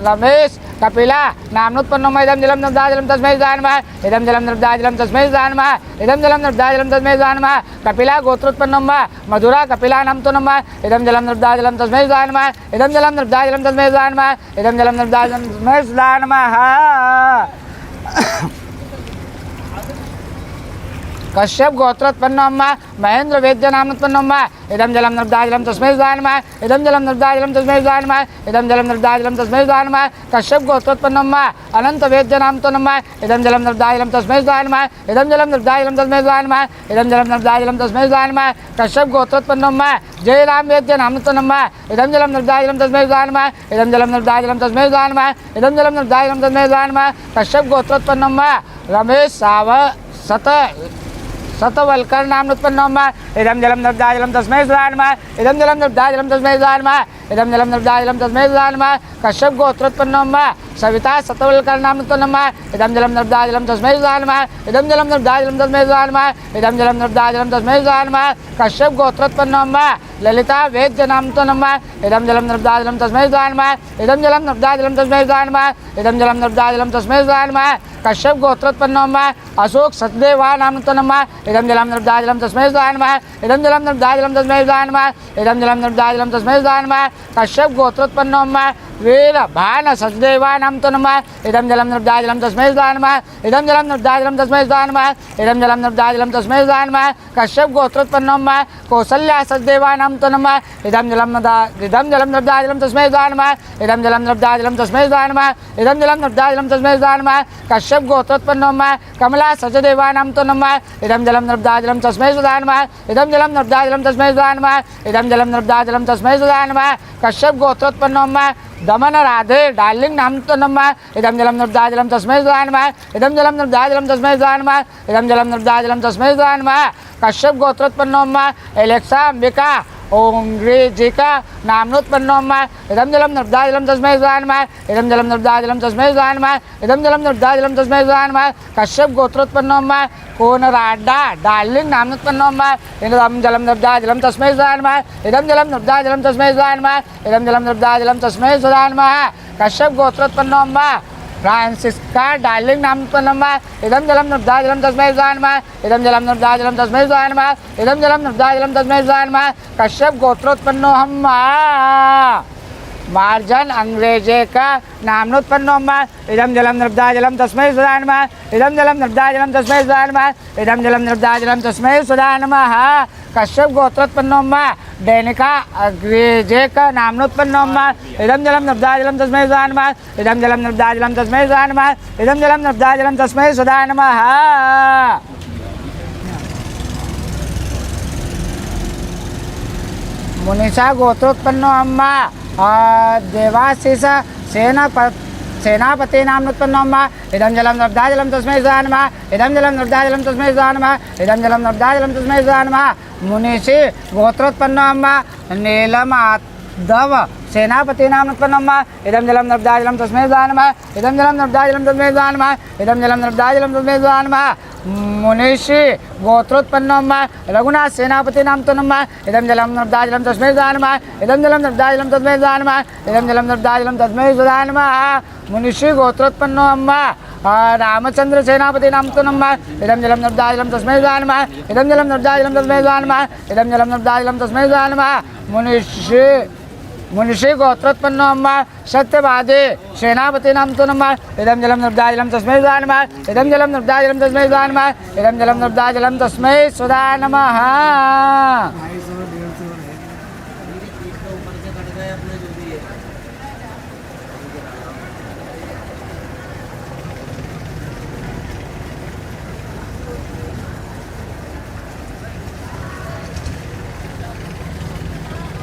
रमेश कपिला नामनोत्पन्नो नमः इदं जलं नर्मदाजलं तस्मै स्वाहा नमः इदं जलं नर्मदाजलं तस्मै स्वाहा नमः इदं जलं नर्मदाजलं तस्मै स्वाहा नमः कपिला गोत्रोत्पन्नो नमः मधुरा कपिला नामतो नमः इदं जलं नर्मदाजलं तस्मै स्वाहा नमः इदं जलं नर्मदाजलं तस्मै स्वाहा नमः इदं जलं नर्मदाजलं तस्मै स्वाहा नमः कश्यप गोत्रोत्पन्नो नमः महेंद्र वेद्य नामोत्पन्नो नमः इदं जलं नर्मदाजलं तस्मै स्वाहा नमः इदं जलं नर्मदाजलं तस्मै स्वाहा नमः इदं जलं नर्मदाजलं तस्मै स्वाहा नमः कश्यप गोत्रोत्पन्नो नमः अनंत वेद्य नामतो नमः इदं जलं नर्मदाजलं तस्मै स्वाहा नमः इदं जलं नर्मदाजलं तस्मै स्वाहा नमः इदं जलं नर्मदाजलं तस्मै स्वाहा नमः कश्यप गोत्रोत्पन्नो नमः जयराम वेद्य नामतो नमः इदं जलं नर्मदाजलं तस्मै स्वाहा नमः इदं जलं नर्मदाजलं तस्मै स्वाहा नमः इदं जलं नर्मदाजलं तस्मै स्वाहा नमः कश्यप गोत्रोत्पन्नो नमः रमेश सतवलकर नामोत्पन्नो नमः इदं जलं नर्मदाजलं तस्मै स्वाहा नमः इदं जलं नर्मदाजलं तस्मै स्वाहा नमः इदं जलं नर्मदाजलं तस्मै स्वाहा नमः कश्यप गोत्रोत्पन्नो नमः सविता सतवलकर नामतो नमः इदं जलं नर्मदाजलं तस्मै स्वाहा नमः इदं जलं नर्मदाजलं तस्मै स्वाहा नमः इदं जलं नर्मदाजलं तस्मै स्वाहा नमः कश्यप गोत्रोत्पन्नो नमः ललिता वेद्य नामतो नमः इदं जलं नर्मदाजलं तस्मै स्वाहा नमः इदं जलं नर्मदाजलं तस्मै स्वाहा नमः इदं जलं नर्मदाजलं तस्मै स्वाहा नमः कश्यप गोत्रोत्पन्नो नमः अशोक सचदेवा नामतो नमः इदं जलं नर्मदाजलं तस्मै स्वाहा नमः इदं जलं नर्मदाजलं तस्मै स्वाहा नमः इदं जलं नर्मदाजलं तस्मै स्वाहा नमः कश्यप गोत्रोत्पन्नो नमः वीर भान सचदेवा नामतो नमः इदं जलं नर्मदाजलं तस्मै स्वाहा नमः इदं जलं नर्मदाजलं तस्मै स्वाहा नमः इदं जलं नर्मदाजलं तस्मै स्वाहा नमः कश्यप गोत्रोत्पन्नो नमः कौसल्या सचदेवा नामतो नमः इदं जलं नर्मदाजलं तस्मै स्वाहा नमः इदं जलं नर्मदाजलं तस्मै स्वाहा नमः इदं जलं नर्मदाजलं तस्मै स्वाहा नमः कश्यप गोत्रोत्पन्नो नमः कमला सचदेवा नामतो नमः इदं जलं नर्मदाजलं तस्मै स्वाहा नमः इदं जलं नर्मदाजलं तस्मै स्वाहा नमः इदं जलं नर्मदाजलं तस्मै स्वाहा नमः कश्यप गोत्रोत्पन्नो नमः दमन राधे डार्लिंग नामतो नमः इदं जलं नर्मदाजलं तस्मै स्वाहा नमः इदं जलं नर्मदाजलं तस्मै स्वाहा नमः इदं जलं नर्मदाजलं तस्मै स्वाहा नमः कश्यप गोत्रोत्पन्नो नमः एलेक्सा अंबिका ओंग्रेजिका नामनोत्पन्नो नमः इदं जलं नर्मदाजलं तस्मै स्वाहा नमः इदं जलं नर्मदाजलं तस्मै स्वाहा नमः इदं जलं नर्मदाजलं तस्मै स्वाहा नमः कश्यप गोत्रोत्पन्नो नमः कोनराडा डार्लिंग नामोत्पन्नो नमः इदं जलं नर्मदाजलं तस्मै स्वाहा नमः इदं जलं नर्मदाजलं तस्मै स्वाहा नमः इदं जलं नर्मदाजलं तस्मै स्वाहा नमः कश्यप गोत्रोत्पन्नो नमः फ्रांसिस्का डार्लिंग नामोत्पन्नो नमः इदं जलं नर्मदाजलं तस्मै स्वाहा नमः इदं जलं नर्मदाजलं तस्मै स्वाहा नमः इदं जलं नर्मदाजलं तस्मै स्वाहा नमः कश्यप गोत्रोत्पन्नो नमः मार्जन अंग्रेजे का नामोत्पन्नो नमः इदं जलं नर्मदाजलं तस्मै स्वाहा नमः इदं जलं नर्मदाजलं तस्मै स्वाहा नमः इदं जलं नर्मदाजलं तस्मै स्वाहा नमः कश्यप गोत्रोत्पन्नो नमः डेनिका अग्रेजे का नामोत्पन्नो नमः इदं जलं नर्मदाजलं तस्मै स्वाहा नमः इदं जलं नर्मदाजलं तस्मै स्वाहा नमः इदं जलं नर्मदाजलं तस्मै स्वाहा नमः मुनिषा गोत्रोत्पन्नो अम्म देवाशीष सेनापति नाम उत्पन्नो अम्म इदं जलं नर्मदाजलं तस्मै सदा नमः इदं जलं नर्मदाजलं तस्मै सदा नमः इदं जलं नर्मदाजलं तस्मै सदा नमः मुनिषि गोत्रोत्पन्नो अम्म नीलमाधव सेनापति नाम उत्पन्नो अम्म इदं जलं नर्मदाजलं तस्मै सदा नमः इदं जलं नर्मदाजलं तस्मै सदा नमः इदं जलं नर्मदाजलं तस्मै सदा नमः मुनिषि गोत्रोत्पन्नो अम्म रघुनाथ सेनापति नाम तो नमः इदं जलं नर्मदाजलं तस्मै सदा नमः इदं जलं नर्मदाजलं तस्मै सदा नमः इदं जलं नर्मदाजलं तस्मै सदा नमः मुनिषि गोत्रोत्पन्नो अम्म रामचंद्र सेनापति नाम तो नमः इदं जलं नर्मदाजलं तस्मै सदा नमः इदं जलं नर्मदाजलं तस्मै सदा नमः इदं जलं नर्मदाजलं तस्मै सदा नमः मुनिषि गोत्रोत्पन्नो अम्म सत्यवादी सेनापति नाम तो नमः इदं जलं नर्मदाजलं तस्मै सदा नमः इदं जलं नर्मदाजलं तस्मै सदा नमः इदं जलं नर्मदाजलं तस्मै सदा नमः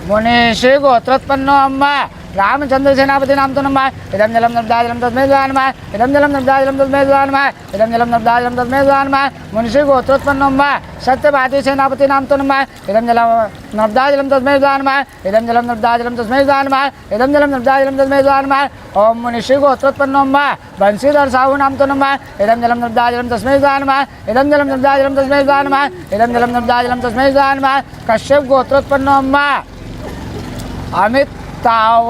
मुनिषि गोत्रोत्पन्नो अम्म रामचंद्र सेनापति नाम तो नमः इदं जलं नर्मदाजलं तस्मै सदा नमः इदं जलं नर्मदाजलं तस्मै सदा नमः इदं जलं नर्मदाजलं तस्मै सदा नमः मुनिषि गोत्रोत्पन्नो अम्म सत्यवादी सेनापति नाम तो नमः इदं जलं नर्मदाजलं तस्मै सदा नमः इदं जलं नर्मदाजलं तस्मै सदा नमः इदं जलं नर्मदाजलं तस्मै सदा नमः ओम मुनिषि गोत्रोत्पन्नो अम्म बंशीधर साहू नाम तो नमः इदं जलं नर्मदाजलं तस्मै सदा नमः इदं जलं नर्मदाजलं तस्मै सदा नमः इदं जलं नर्मदाजलं तस्मै सदा नमः कश्यप गोत्रोत्पन्नो अम्म अमिताव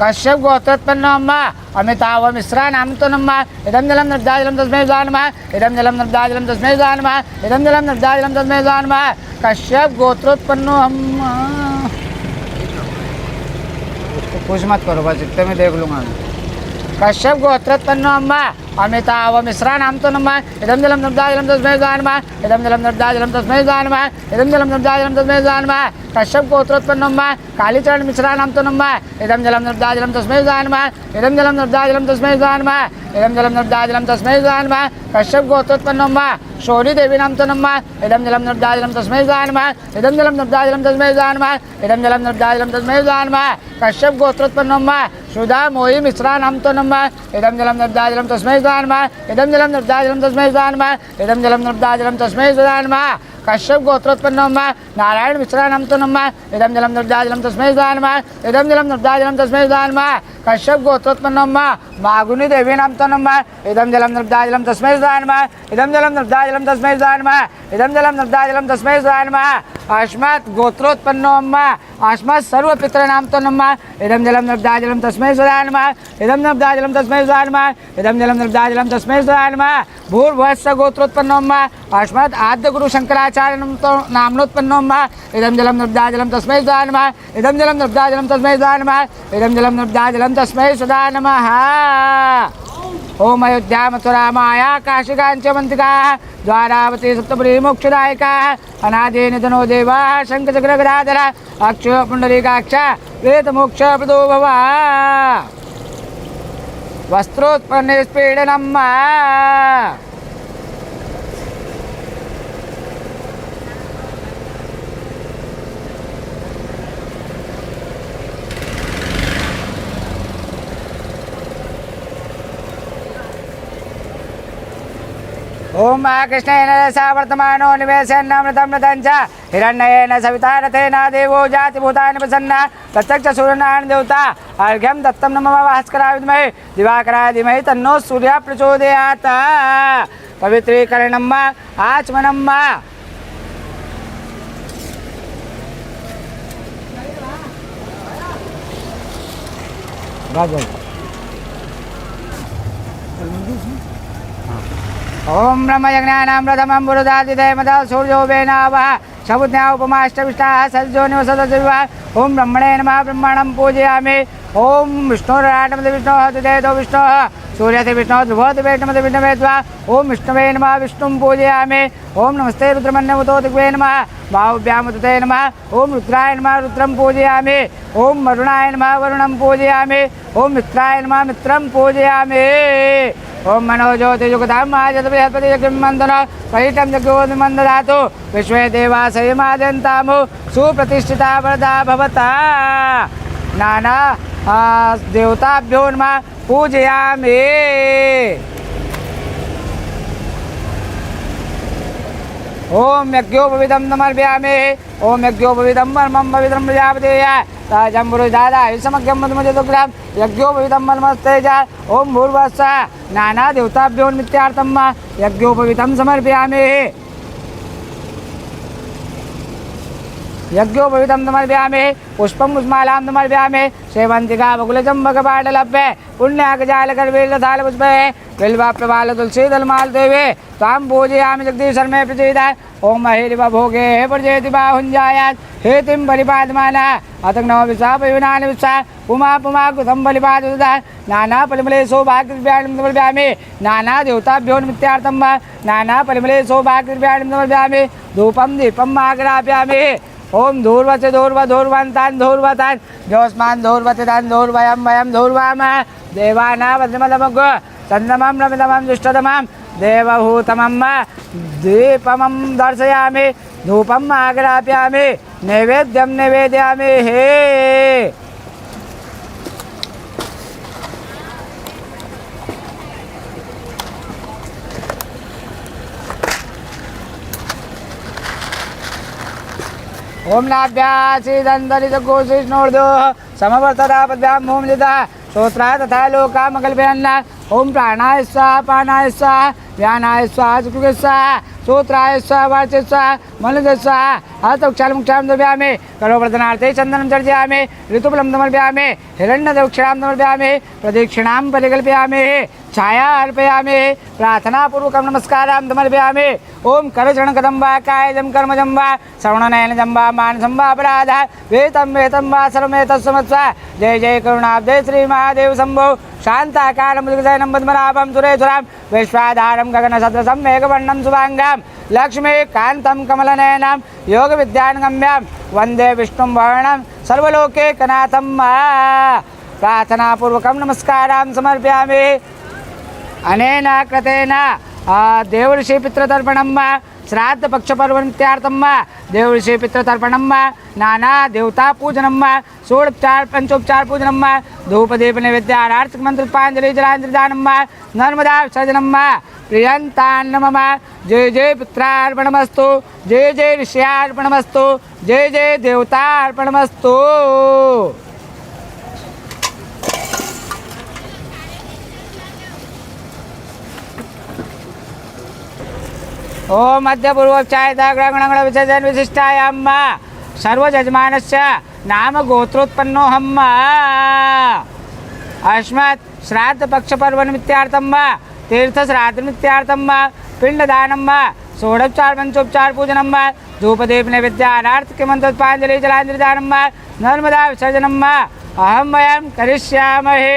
कश्यप गोत्रोत्पन्नो अम्म अमिताव मिश्रा नाम तो नमः इदं जलं नर्मदाजलं तस्मै सदा नमः इदं जलं नर्मदाजलं तस्मै सदा नमः इदं जलं नर्मदाजलं तस्मै सदा नमः कश्यप गोत्रोत्पन्नो अम्म कुछ मत करो बस इतने में देख लूँगा कश्यप गोत्रोत्पन्नो अम्म अमिताव मिश्रा नाम तो नमः इदं जलं नर्मदाजलं तस्मै सदा नमः इदं जलं नर्मदाजलं तस्मै सदा नमः इदं जलं नर्मदाजलं तस्मै सदा नमः कश्यप गोत्रोत्पन्नो अम्म कालीचरण मिश्रा नाम तो नमः इदं जलं नर्मदाजलं तस्मै सदा नमः इदं जलं नर्मदाजलं तस्मै सदा नमः इदं जलं नर्मदाजलं तस्मै सदा नमः कश्यप गोत्रोत्पन्नो अम्म शौरी देवी नाम तो नमः इदं जलं नर्मदाजलं तस्मै सदा नमः इदं जलं नर्मदाजलं तस्मै सदा नमः इदं जलं नर्मदाजलं तस्मै सदा नमः कश्यप गोत्रोत्पन्नो अम्म सुधा मोही मिश्रा नाम तो नमः इदं जलं नर्मदाजलं तस्मै सदा नमः इदं जलं नर्मदाजलं तस्मै सदा नमः इदं जलं नर्मदाजलं तस्मै सदा नमः कश्यप गोत्रोत्पन्नो अम्म नारायण मिश्रा नाम तो नमः इदं जलं नर्मदाजलं तस्मै सदा नमः इदं जलं नर्मदाजलं तस्मै सदा नमः कश्यप गोत्रोत्पन्नो अम्म मागुनी देवी नाम तो नमः इदं जलं नर्मदाजलं तस्मै सदा नमः इदं जलं नर्मदाजलं तस्मै सदा नमः इदं जलं नर्मदाजलं तस्मै सदा नमः अस्मत् गोत्रोत्पन्नो अम्म अस्मत् सर्वपितॄ नाम तो नमः इदं जलं नर्मदाजलं तस्मै सदा नमः इदं नर्मदाजलं तस्मै सदा नमः इदं जलं नर्मदाजलं तस्मै सदा नमः भूर्भुवस्सः गोत्रोत्पन्नो अम्म अस्मत् आद्यगुरु शंकराचार्य नाम्नोत्पन्नो अम्म इदं जलं नर्मदाजलं तस्मै सदा नमः इदं जलं नर्मदाजलं तस्मै सदा नमः इदं जलं नर्मदाजलं तस्मै सदा नमः ओम अयोध्या मथुरा माया काशिकांचमंतिका द्वारावती सप्तपुरी मोक्षदायिका अनादि निधनो देवा शंख चक्र गदाधर अक्षय पुंडरीकाक्ष वेद मोक्ष प्रदो भव वस्त्रोत्पन्ने स्फीडनम् ओम महाकृष्णेन रसा वर्तमानो निवेशन्नमृतं च हिरण्येन सविता रथेन देवो जातिभूतानि प्रसन्ना प्रत्यक्ष सूर्यनारायण देवता अर्घ्यं दत्तं नमः भास्कराय विद्महे दिवाकराय धीमहि तन्नो सूर्यः प्रचोदयात् पवित्रीकरणम् आचमनम् ओम ब्रह्मयज्ञानां प्रथमं पुरुषादिदेवता सूर्यो वेनावः शबुद्ध्या उपमाष्टविष्टाः सज्जो निवसदशिवः ओम ब्रह्मणे नमः ब्रह्मणं पूजयामि ओम विष्णुराटमति विष्णोः तदेतो विष्णोः सूर्यते विष्णु ध्रुवोति वैष्णवते विष्णवे त्वा ओम विष्णवे नमः विष्णुं पूजयामि ओम नमस्ते रुद्रमन्यवतो दिग्वे नमः बाहुभ्यामुदते नमः ओम रुद्राय नमः रुद्रं पूजयामि ओम वरुणाय नमः वरुणं पूजयामि ओम मित्राय नमः मित्रं पूजयामि ओम मनोज्योतियुगधां महाजत बृहस्पति यज्ञमन्दन परितं यज्ञोऽभिमन्ददातु विश्वे देवासयमाद्यन्तामु सुप्रतिष्ठिता वरदा भवता नाना देवताभ्यो नमः पूजयामि ओम यज्ञोपविदं समर्पयामि ओम यज्ञोपविदं मर्मं पवित्रं प्रजापतेय ताजम्बुरुदादा समग्रं मधुमजदुग्राम यज्ञोपविदं मर्मस्तेज ओम भूर्वस्व नाना देवताभ्यो नित्यार्थं यज्ञोपविदं समर्पयामि यज्ञोपविदं समर्पयामि पुष्पं पुष्पमालां समर्पयामि सेवन्तिका बकुलचम्बकपाटलभ्ये पुण्याकजालकर्वेलथालपुष्पे बिल्वप्रवाल तुलसीदलमालदेवे त्वां पूजयामि जगदीशर्मे प्रचेद ओम महेरिव भोगे प्रजेति बाहुञ्जायात् हेतिं परिपादमानः अतग्नो विश्वापयुनानि विश्वा पुमा पुमा कृतं बलिपादुदः नाना परिमले सौभाग्यद्रव्याणि समर्पयामि नाना देवताभ्यो निमित्तार्थं नाना परिमले सौभाग्यद्रव्याणि समर्पयामि धूपं दीपं आग्रापयामि ओम धूर्वसे धूर्व धूर्वन्तान् धूर्वतान् जोस्मान् धूर्वते तान् धूर्वयं वयं धूर्वामः देवानावद्मलमग् चन्द्रमं रवितमं दुष्टतमं देवभूतमं दीपमं दर्शयामि धूपम् आग्रापयामि नैवेद्यं निवेदयामि हे ओम नाभ्यासीदन्तरितकोशिष्णोर्धो समवर्तदा पद्भ्यां भूमिजितः श्रोत्रा तथा लोकामकल्पयन् ओम प्राणाय स्वाहा पानाय स्वाहा व्यानाय स्वाहा चक्षुषे स्वाहा श्रोत्राय स्वाहा वाचे स्वाहा मनसे स्वाहा हस्तक्षालमुक्षां द्रव्यामि करोवर्धनार्थे चन्दनं चर्चयामि ऋतुफलं समर्पयामि हिरण्यदक्षिणां समर्पयामि प्रदक्षिणां परिकल्पयामि छाया अर्पयामि प्रार्थनापूर्वकं नमस्कारां समर्पयामि ओम करचरणकदं वा कायजं कर्मजं वा श्रवणनयनजं वा मानसं वा अपराधः वेतं वा सर्वमेतत्समस्व जय जय करुणाब्धे श्री महादेव शम्भो शान्ताकारं मृगशयनं पद्मनाभं सुरेश्वरं विश्वाधारं गगनसदृशं मेघवर्णं शुभाङ्गं लक्ष्मीकान्तं कमलनयनं योगविद्यानगम्यं वन्दे विष्णुं भवनं सर्वलोकैकनाथं प्रार्थनापूर्वकं नमस्कारां समर्पयामि अनेन कृतेन देवऋषि पितृतर्पणं श्राद्ध पक्षपर्वनित्यार्थं देवऋषि पितृतर्पणं नाना देवता पूजनं षोडोपचार पंचोपचार पूजनं धूपदीप नैवेद्यार्चक मंत्रोपांजलि जलांजलिदानं नर्मदा विसर्जनं प्रियंतान् मम जय जय पुत्रार्पणमस्तु जय जय ऋष्यार्पणमस्तु जय जय देवतार्पणमस्तु ओम मध्यपूर्वोपचारिताग्रगणगण विसर्जन विशिष्टायां सर्वजजमानस्य नाम गोत्रोत्पन्नोऽहम् अस्मत् श्राद्ध पक्षपर्वनिमित्तार्थं तीर्थश्राद्धनिमित्तार्थं पिण्डदानं षोडोपचार पंचोपचार पूजनं धूपदीप नैवेद्यार्चक मंत्रोपांजलि जलांजलिदानं नर्मदा विसर्जनं अहं वयं करिष्यामहे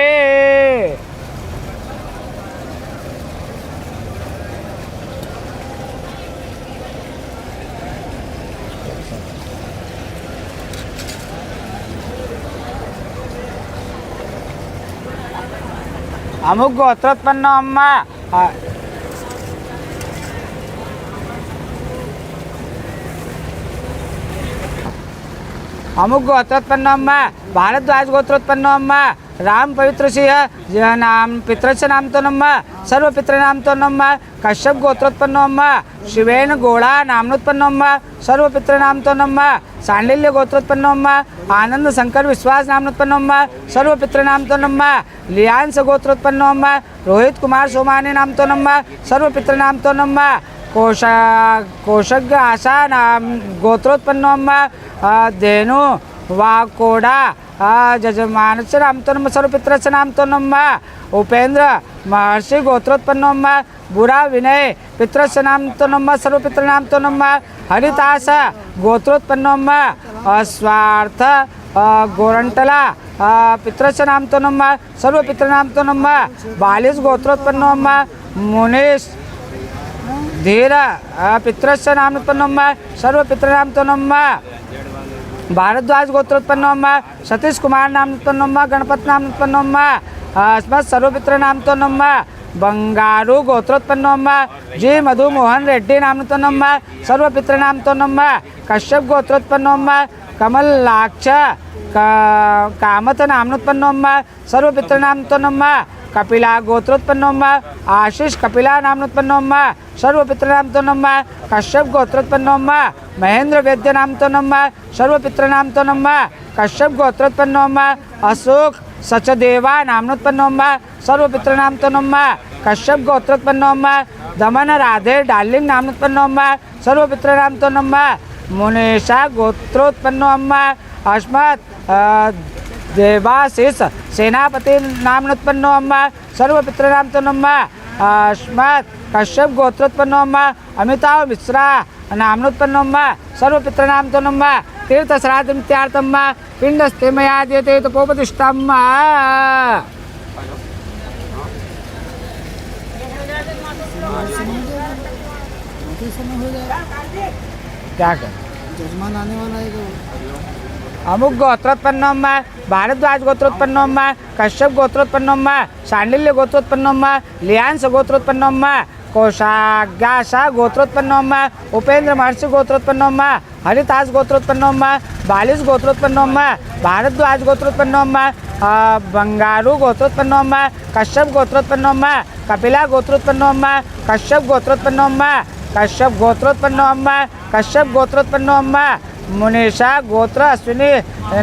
अमुक गोत्रोत्पन्न अम्मा अमुक गोत्रोत्पन्न अम्मा भारद्वाज गोत्रोत्पन्न अम्मा राम पवित्र सिंह नाम पितृस्य नाम तो नम्मा सर्व पितृ नाम तो नम्मा कश्यप गोत्रोत्पन्न अम्मा शिवेन गोड़ा नामनोत्पन्न अम्मा सर्व पितृ नाम तो नम्मा सांडिल्य गोत्रोत्पन्न अम्मा आनंद शंकर विश्वास नामनोत्पन्न अम्मा सर्व पितृ नाम तो नम्मा लियांस गोत्रोत्पन्न अम्मा रोहित कुमार सोमानी नाम तो नम्मा सर्व पितृ नाम तो नम्मा कोशज्ञ आशा नाम गोत्रोत्पन्न अम्मा धेनु वाकोड़ा जजमानस्य नाम तो नम्मा सर्वपितृस्य नाम तो नम्मा उपेंद्र महर्षि गोत्रोत्पन्न अम्मा बुरा विनय पितृस्य नाम तो नम्मा सर्वपितृ नाम तो नम्मा हरितास गोत्रोत्पन्न अम्मा स्वार्थ गोरंटला पितृस्य नामतो नम सर्वपितृनामतो नम बालिश गोत्रोत्पन्नो नम मुनीश धीर पितृस्य नामतो नम सर्वपितृनामतो नम भारद्वाज गोत्रोत्पन्नो नम सतीश कुमार नामतो नम गणपत नामतो नम अस्मत् सर्वपितृनामतो नम बंगारू गोत्रोत्पन्नो नम जी मधु मोहन रेड्डी नामतो नम सर्वपितृनामतो नम कश्यप गोत्रोत्पन्नो नम कमलाक्ष कामत नामोत्पन्नो नम सर्वपितृनामतो नम कपिला गोत्रोत्पन्नो नम आशीष कपिला नामोत्पन्नो नम सर्वपितृनामतो नम कश्यप गोत्रोत्पन्नो नम महेंद्र वैद्य नामतो नम सर्वपितृनामतो नम कश्यप गोत्रोत्पन्नो नम अशोक सचदेवा नामोत्पन्नो नम सर्वपितृनामतो नम कश्यप गोत्रोत्पन्नो नम दमन राधे डार्लिंग नामोत्पन्नो नम सर्वपितृनामतो नम मुनीषा गोत्रोत्पन्नो नम अस्मत् देवाशीष सेनापति नामोत्पन्नो नम सर्वपितृनामतो नम अस्मत् कश्यप गोत्रोत्पन्नो नम अमिताभ मिश्रा नामोत्पन्नो नम सर्वपितृनामतो नम तीर्थ श्राद्धमित्यार्थं पिंडस्ते मया दीयते तपोपदिष्टम् क्या कर जजमान आने वाला है तो अमुक गोत्रोत्पन्नो नम भारद्वाज गोत्रोत्पन्नो नम कश्यप गोत्रोत्पन्नो नम शांडिल्य गोत्रोत्पन्नो नम लियांस गोत्रोत्पन्नो नम कोशाग्यासा गोत्रोत्पन्नो नम उपेंद्र महर्षि गोत्रोत्पन्नो नम हरितास गोत्रोत्पन्नो नम बालिश गोत्रोत्पन्नो नम भारद्वाज गोत्रोत्पन्नो नम बंगारू गोत्रोत्पन्नो नम कश्यप गोत्रोत्पन्नो नम कपिला गोत्रोत्पन्नो नम कश्यप गोत्रोत्पन्नो नम कश्यप गोत्रोत्पन्नो नम कश्यप गोत्रोत्पन्नो नम मुनीषा गोत्र अश्विनी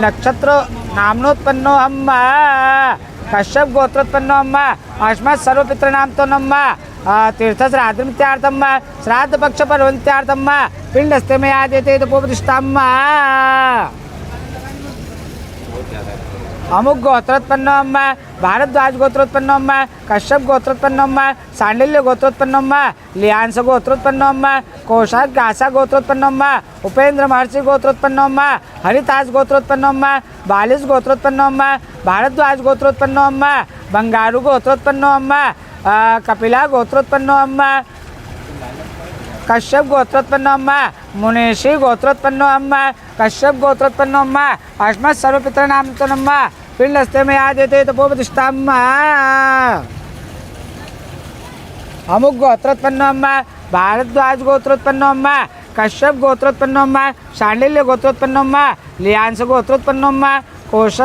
नक्षत्र नामोत्पन्नो नम कश्यप गोत्रोत्पन्नो नम अस्मत् सर्वपितृनामतो नम तीर्थ श्राद्धमित्यार्थं श्राद्ध पक्ष पर्वमित्यार्थं पिंडस्ते मया दीयते तपोपदिष्टम् अमुक गोत्रोत्पन्नो नम भारद्वाज गोत्रोत्पन्नो नम कश्यप गोत्रोत्पन्नो नम शांडिल्य गोत्रोत्पन्नो नम लियांस गोत्रोत्पन्नो नम कोशाग्यासा गोत्रोत्पन्नो नम उपेंद्र महर्षि गोत्रोत्पन्नो नम हरितास गोत्रोत्पन्नो नम बालिश गोत्रोत्पन्नो नम भारद्वाज गोत्रोत्पन्नो नम बंगारू गोत्रोत्पन्नो नम कपिला गोत्रोत्पन्नो नम कश्यप गोत्रोत्पन्नो नम मुनीषी गोत्रोत्पन्नो नम कश्यप गोत्रोत्पन्नो नम अस्मत् सर्वपितृनामतो नम पिंडस्ते मया दीयते तपोपदिष्टम् अमुक गोत्रोत्पन्नो नम भारद्वाज गोत्रोत्पन्नो नम कश्यप गोत्रोत्पन्नो नम शांडिल्य गोत्रोत्पन्नो नम लियांस गोत्रोत्पन्नो नम कोश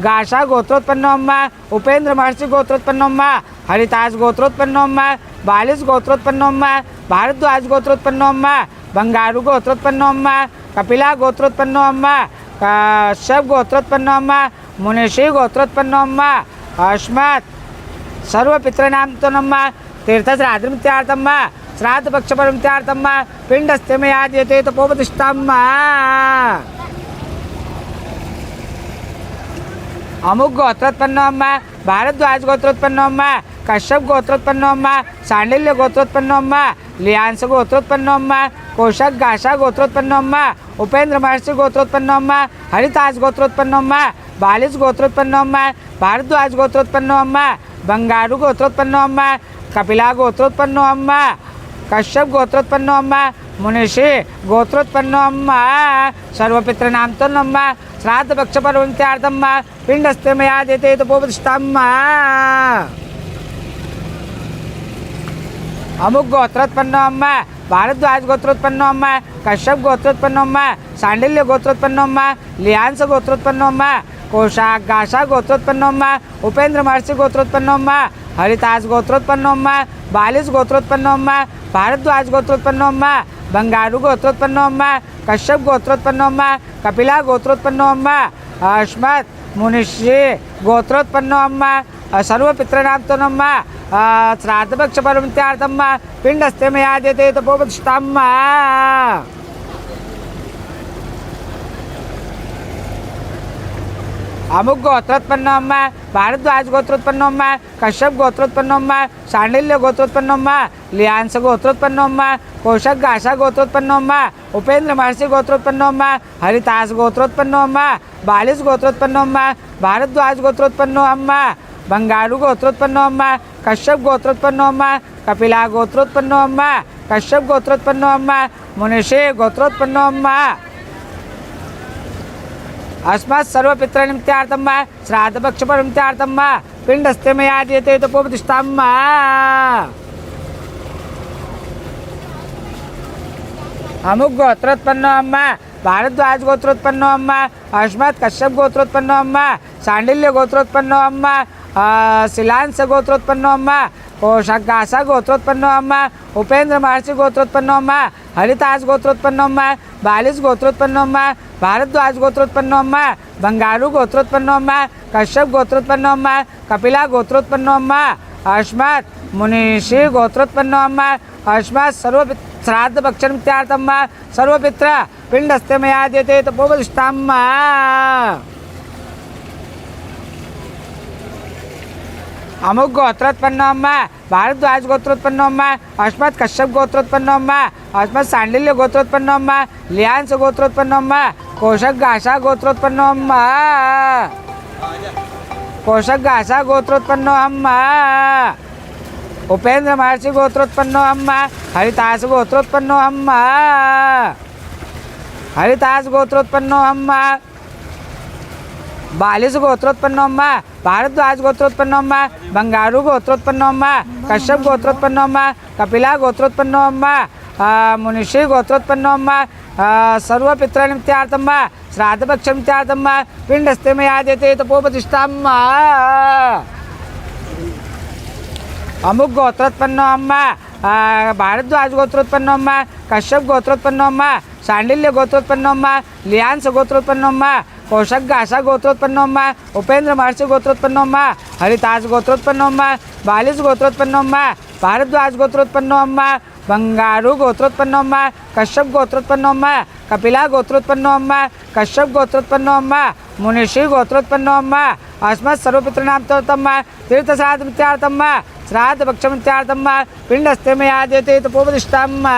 गाशा गोत्रोत्पन्नो नम उपेंद्र महर्षि गोत्रोत्पन्नो नम हरितास गोत्रोत्पन्नो नम बालिश गोत्रोत्पन्नो नम भारद्वाज गोत्रोत्पन्नो नम बंगारू गोत्रोत्पन्नो नम कपिला गोत्रोत्पन्नो नम कश्यप गोत्रोत्पन्नो नम मुनीषी गोत्रोत्पन्नो नम अस्मत् सर्वपितृनामतो नम तीर्थ श्राद्धमित्यार्थं श्राद्ध पक्ष पर्वमित्यार्थं पिंडस्ते मया दीयते तपोपदिष्टम् अमुक गोत्रोत्पन्नो नम भारद्वाज गोत्रोत्पन्नो नम कश्यप गोत्रोत्पन्नो नम शांडिल्य गोत्रोत्पन्नो नम लियांस गोत्रोत्पन्नो नम कोशाग्यासा गोत्रोत्पन्नो नम उपेंद्र महर्षि गोत्रोत्पन्नो नम हरितास गोत्रोत्पन्नो नम बालिश गोत्रोत्पन्नो नम भारद्वाज गोत्रोत्पन्नो नम बंगारू गोत्रोत्पन्नो नम कपिला गोत्रोत्पन्नो नम कश्यप गोत्रोत्पन्नो नम मुनीषी गोत्रोत्पन्नो नम सर्वपितृनामतो नम श्राद्ध पक्ष पर्वमित्यार्थं पिंडस्ते मया दीयते तपोपदिष्टम् अमुक गोत्रोत्पन्नो नम भारद्वाज गोत्रोत्पन्नो नम कश्यप गोत्रोत्पन्नो नम शांडिल्य गोत्रोत्पन्नो नम लियांस गोत्रोत्पन्नो नम कोशाग्यासा गोत्रोत्पन्नो नम उपेंद्र महर्षि गोत्रोत्पन्नो नम हरितास गोत्रोत्पन्नो नम बालिश गोत्रोत्पन्नो नम भारद्वाज गोत्रोत्पन्नो नम बंगारू गोत्रोत्पन्नो नम कश्यप गोत्रोत्पन्नो नम कपिला गोत्रोत्पन्नो नम अस्मत् मुनीषी गोत्रोत्पन्नो नम सर्वपितृनामतो नम श्राद्ध पक्ष पर्वमित्यार्थं पिंडस्ते मया दीयते तपोपदिष्टम् अमुक गोत्रोत्पन्नो अम्मा भारद्वाज गोत्रोत्पन्नो अम्मा कश्यप गोत्रोत्पन्नो अम्मा शांडिल्य गोत्रोत्पन्नो अम्मा लियांस गोत्रोत्पन्नो अम्मा कोशक गाशा गोत्रोत्पन्नो अम्मा उपेंद्र महर्षि गोत्रोत्पन्नो अम्मा हरितास गोत्रोत्पन्नो अम्मा बालिस गोत्रोत्पन्नो अम्मा भारद्वाज गोत्रोत्पन्नो अम्मा बंगारू गोत्रोत्पन्नो अम्मा कश्यप गोत्रोत्पन्नो अम्मा कपिला गोत्रोत्पन्नो अम्मा कश्यप गोत्रोत्पन्नो अम्मा मुनिषे गोत्रोत्पन्नो अम्मा अस्मत् सर्वपितृनिमित्तार्थं वा श्राद्धपक्षपरिमित्तार्थं वा पिण्डस्ते मया दीयते तपोपतिष्ठां वा अमुक गोत्रोत्पन्नो अम्मा भारद्वाज गोत्रोत्पन्नो अम्मा अस्मत् कश्यप गोत्रोत्पन्नो अम्मा शांडिल्य गोत्रोत्पन्नो अम्मा शिलांस गोत्रोत्पन्नो अम्मा कोशगासा गोत्रोत्पन्नो अम्मा उपेंद्र महर्षि गोत्रोत्पन्नो अम्मा हरितास गोत्रोत्पन्नो अम्मा बालिस गोत्रोत्पन्नो अम्मा भारद्वाज गोत्रोत्पन्नो अम्मा बंगारू गोत्रोत्पन्नो अम्मा कश्यप गोत्रोत्पन्नो अम्मा कपिला गोत्रोत्पन्नो अम्मा अस्मत् मुनिषि गोत्रोत्पन्नो अम्मा अस्मत् सर्व श्राद्ध भक्षणमित्यार्थं वा सर्वपित्र पिण्डस्ते मया दीयते तपोपतिष्ठां वा अमुक गोत्रोत्पन्नो अम्मा भारद्वाज गोत्रोत्पन्नो अम्मा अस्मत् कश्यप गोत्रोत्पन्नो अम्मा अस्मत् शांडिल्य गोत्रोत्पन्नो अम्मा लियांस गोत्रोत्पन्नो अम्मा कोशक गाशा गोत्रोत्पन्नो अम्मा कोशक गाशा गोत्रोत्पन्नो अम्मा उपेंद्र महर्षि गोत्रोत्पन्नो अम्मा हरितास गोत्रोत्पन्नो अम्मा हरितास गोत्रोत्पन्नो अम्मा बालिस गोत्रोत्पन्नो अम्मा भारद्वाज गोत्रोत्पन्नो अम्मा बंगारू गोत्रोत्पन्नो अम्मा कश्यप गोत्रोत्पन्नो अम्मा कपिला गोत्रोत्पन्नो अम्मा मुनिषि गोत्रोत्पन्नो अम्मा सर्वपितृनिमित्तार्थं वा श्राद्धपक्षनिमित्तार्थं वा पिण्डस्ते मया दीयते तपोपतिष्ठां वा अमुक गोत्रोत्पन्नो अम्मा भारद्वाज गोत्रोत्पन्नो अम्मा कश्यप गोत्रोत्पन्नो अम्मा शांडिल्य गोत्रोत्पन्नो अम्मा लियांस गोत्रोत्पन्नो अम्मा कोशक गाशा गोत्रोत्पन्नो अम्मा उपेंद्र महर्षि गोत्रोत्पन्नो अम्मा हरितास गोत्रोत्पन्नो अम्मा बालिस गोत्रोत्पन्नो अम्मा भारद्वाज गोत्रोत्पन्नो अम्मा बंगारू गोत्रोत्पन्नो अम्मा कश्यप गोत्रोत्पन्नो अम्मा कपिला गोत्रोत्पन्नो अम्मा कश्यप गोत्रोत्पन्नो अम्मा मुनिषि गोत्रोत्पन्नो अम्मा अस्मत् सर्वपितॄणां वा तीर्थश्राद्धमित्यार्थं वा श्राद्धपक्षमित्यार्थं वा पिण्डस्ते मया दीयते तपोपतिष्ठां वा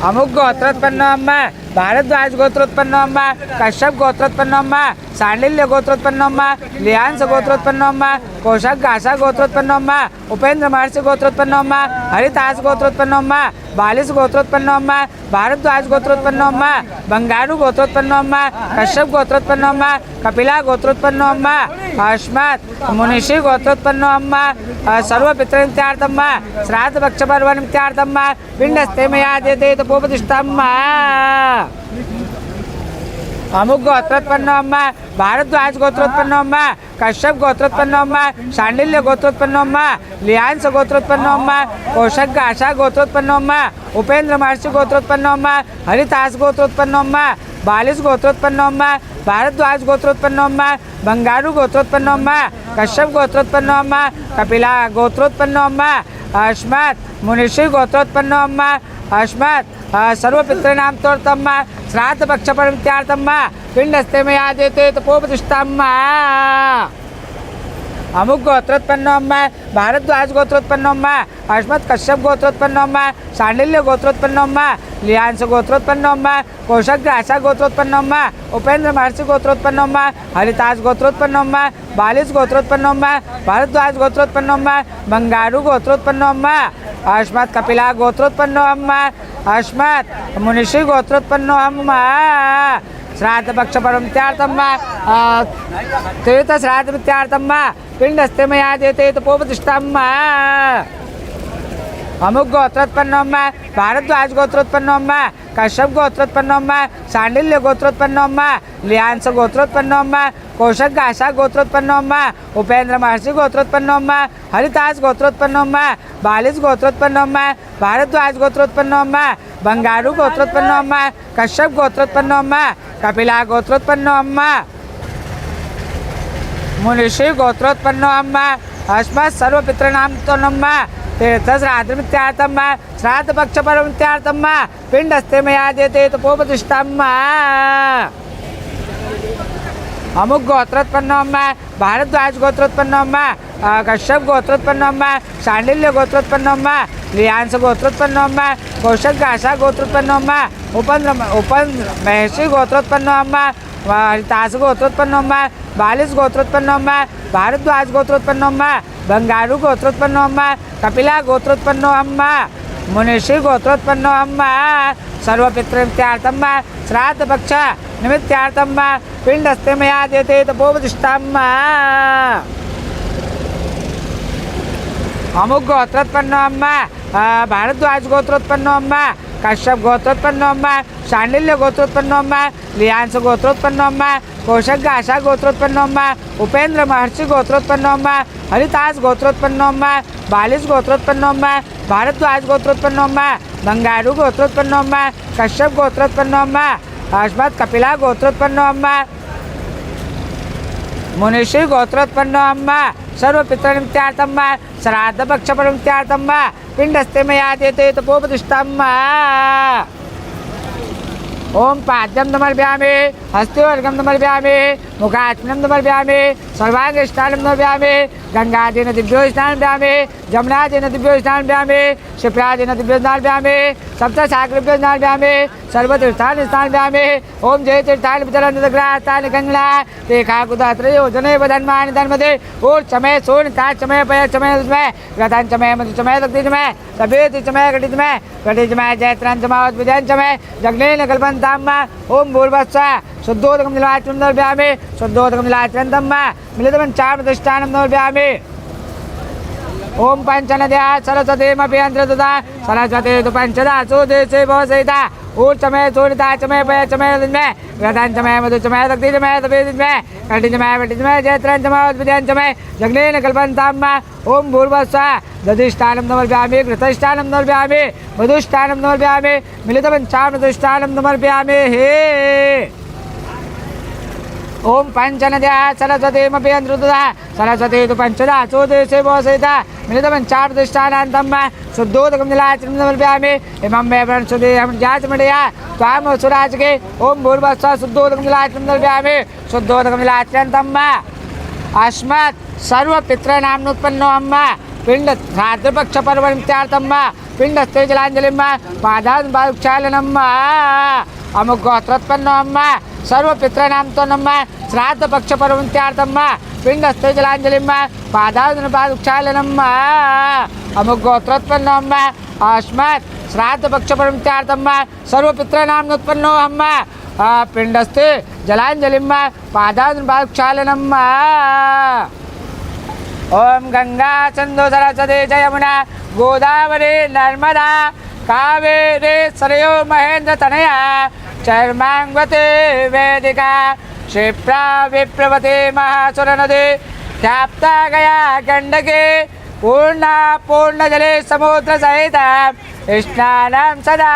अमुक गोत्रोत्पन्नो अम्मा भारद्वाज गोत्रोत्पन्नो अम्मा कश्यप गोत्रोत्पन्नो अम्मा शांडिल्य गोत्रोत्पन्नो अम्मा लियांस गोत्रोत्पन्नो अम्मा कोशक गाशा गोत्रोत्पन्नो अम्मा उपेंद्र महर्षि गोत्रोत्पन्नो अम्मा हरितास गोत्रोत्पन्नो अम्मा बालिस गोत्रोत्पन्नो अम्मा भारद्वाज गोत्रोत्पन्नो अम्मा बंगारू गोत्रोत्पन्नो अम्मा कश्यप गोत्रोत्पन्नो अम्मा कपिला गोत्रोत्पन्नो अम्मा अस्मत् मुनिषि गोत्रोत्पन्नो अम्मा सर्वपितृनिमित्तार्थं वा श्राद्धपक्षपर्वनिमित्तार्थं वा पिण्डस्ते मया दीयते तपोपतिष्ठां वा अमुक गोत्रोत्पन्नो अम्मा भारद्वाज गोत्रोत्पन्नो अम्मा कश्यप गोत्रोत्पन्नो अम्मा शांडिल्य गोत्रोत्पन्नो अम्मा लियांस गोत्रोत्पन्नो अम्मा कोशक गाशा गोत्रोत्पन्नो अम्मा उपेंद्र महर्षि गोत्रोत्पन्नो अम्मा हरितास गोत्रोत्पन्नो अम्मा बालिस गोत्रोत्पन्नो अम्मा भारद्वाज गोत्रोत्पन्नो अम्मा बंगारू गोत्रोत्पन्नो अम्मा कश्यप गोत्रोत्पन्नो अम्मा कपिला गोत्रोत्पन्नो अम्मा अस्मत् मुनिषि गोत्रोत्पन्नो अम्मा अस्मत् सर्वपितॄणां तोर्तं वा श्राद्धपक्षपरिमित्यार्थं वा पिण्डस्ते मया दीयते तपोपतिष्ठां वा अमुक गोत्रोत्पन्नो अम्मा भारद्वाज गोत्रोत्पन्नो अम्मा अस्मत् कश्यप गोत्रोत्पन्नो अम्मा शांडिल्य गोत्रोत्पन्नो अम्मा लियांस गोत्रोत्पन्नो अम्मा कोशक गाशा गोत्रोत्पन्नो अम्मा उपेंद्र महर्षि गोत्रोत्पन्नो अम्मा हरितास गोत्रोत्पन्नो अम्मा बालिस गोत्रोत्पन्नो अम्मा भारद्वाज गोत्रोत्पन्नो अम्मा बंगारू गोत्रोत्पन्नो अम्मा अस्मत् कपिला गोत्रोत्पन्नो अम्मा अस्मत् मुनिषि गोत्रोत्पन्नो अम्मा श्राद्धपक्षपरिमित्यार्थं वा तीर्थश्राद्धमित्यार्थं वा पिण्डस्ते मया दीयते तपोपतिष्ठां वा अमुक गोत्रोत्पन्नो अम्मा भारद्वाज गोत्रोत्पन्नो अम्मा कश्यप गोत्रोत्पन्नो अम्मा शांडिल्य गोत्रोत्पन्नो अम्मा लियांस गोत्रोत्पन्नो अम्मा कोशक गाशा गोत्रोत्पन्नो अम्मा उपेंद्र महर्षि गोत्रोत्पन्नो अम्मा हरितास गोत्रोत्पन्नो अम्मा बालिस गोत्रोत्पन्नो अम्मा भारद्वाज गोत्रोत्पन्नो अम्मा बंगारू गोत्रोत्पन्नो अम्मा कश्यप गोत्रोत्पन्नो अम्मा कपिला गोत्रोत्पन्नो अम्मा मुनिषि गोत्रोत्पन्नो अम्मा अस्मत् सर्वपितॄणां वा तीर्थश्राद्धमित्यार्थं श्राद्धपक्षपर्वमित्यार्थं पिण्डस्ते मया देते तपोपतिष्ठम् अमुक गोत्रोत्पन्नो भारद्वाज गोत्रोत्पन्नो कश्यप गोत्रोत्पन्नो शांडिल्य गोत्रोत्पन्नो लियांस गोत्रोत्पन्नो कौशल गाशा गोत्रोत्पन्नो उपन्द्र महेशी गोत्रोत्पन्नो हरितास गोत्रोत्पन्नो बालिस गोत्रोत्पन्नो भारद्वाज गोत्रोत्पन्नो बंगारू गोत्रोत्पन्नो कपिला गोत्रोत्पन्नो मुनिषि गोत्रोत्पन्नो सर्वपितृमित्यार्थं श्राद्धपक्ष निमित्तार्थं पिण्डस्ते मया देते तपोपतिष्ठम् अमुक गोत्रोत्पन्नो भारद्वाज गोत्रोत्पन्नो कश्यप गोत्रोत्पन्नो शांडिल्य गोत्रोत्पन्नो लियांस गोत्रोत्पन्नो कौशल गाशा गोत्रोत्पन्नो उपेंद्र महर्षि गोत्रोत्पन्नो हरितास गोत्रोत्पन्नो बालिस गोत्रोत्पन्नो भारद्वाज गोत्रोत्पन्नो बंगारू गोत्रोत्पन्नो कश्यप गोत्रोत्पन्नो अस्मत् कपिला गोत्रोत्पन्नो मुनिषि गोत्रोत्पन्नो सर्वपितृनिमित्तार्थं श्राद्धपक्षपर्वमित्यार्थं पिण्डस्ते मया देते तपोपतिष्ठम् ओम पाद्यम समर्पयामि हस्तिवर्गम समर्पयामि मुखात्मनं समर्पयामि सर्वांगस्नानं समर्पयामि गंगादेन दिव्यो स्नानं समर्पयामि जमुनादेन दिव्यो स्नानं समर्पयामि शिप्रादेन दिव्यो स्नानं समर्पयामि सप्तसागरेभ्यो स्नानं समर्पयामि सर्वतीर्थानि स्नानं समर्पयामि ओम जय तीर्थानि विचरन्तग्रहास्तानि गङ्गा रेखा कुदात्रयो जने वधन्मानि धर्मदे और चमय सोन ता चमय पय चमय चमय गतान चमय मधु चमय दक्ति चमय सफेद चमय घटित चमय जयत्रान चमय विजयन चमय जगलेन कल्पन्ताम् ओम भूर्भुवस्सुः शुद्धोदकं निलाचनं समर्पयामि शुद्धोदकं निलाचनं मिलितं चाप्रतिष्ठानं समर्पयामि ओम पंचनद्या सरस्वतीमपि अन्तर्ददा सरस्वती तु पंचदा सुदेशे भवसहिता ऊर्चमय चूर्णिता चमय पय चमय दिन्मय गतान चमय मधु चमय दक्ति चमय सफेद चमय घटित चमय जयत्रान चमय विजयन चमय जगलेन कल्पन्ताम् ओम भूर्भुवस्सुः दधिष्ठानं समर्पयामि घृतष्ठानं समर्पयामि मधुष्ठानं समर्पयामि मिलितं चाप्रतिष्ठानं समर्पयामि हे ओम पंचनद्या सरस्वतीमपि अन्तर्ददा सरस्वती तु पंचदा सुदेशे भवसहिता मिलितं चाप्रतिष्ठानान्तं शुद्धोदकं निलाचनं समर्पयामि इमं मे प्रणशुदेहं जातमडया त्वां सुराजके ओम भूर्भुवस्सुः शुद्धोदकं निलाचनं समर्पयामि शुद्धोदकं निलाचनं अस्मत् सर्वपितॄणामुत्पन्नो पिंड श्राद्धपक्षपर्वमित्यार्थं पिण्डस्ते जलाञ्जलिं पादान् पादुक्षालनम् अमुक गोत्रोत्पन्नो सर्वपितॄणां त्वं श्राद्धपक्षपर्वमित्यार्थं पिण्डस्ते जलाञ्जलिं पादान् पादुक्षालनम् अमुक गोत्रोत्पन्नो अस्मत् श्राद्धपक्षपर्वमित्यार्थं सर्वपितॄणामुत्पन्नो पिण्डस्ते जलाञ्जलिं पादान् पादुक्षालनम् ओम गंगा सिंधु सरस्वती च यमुना गोदावरी नर्मदा कावेरी सरयो महेंद्र तनया चर्मांगवती वेदिका क्षिप्रा विप्रवती महासुर नदी ख्याप्ता गया गंडकी पूर्ण जले समुद्र सहित स्नानं सदा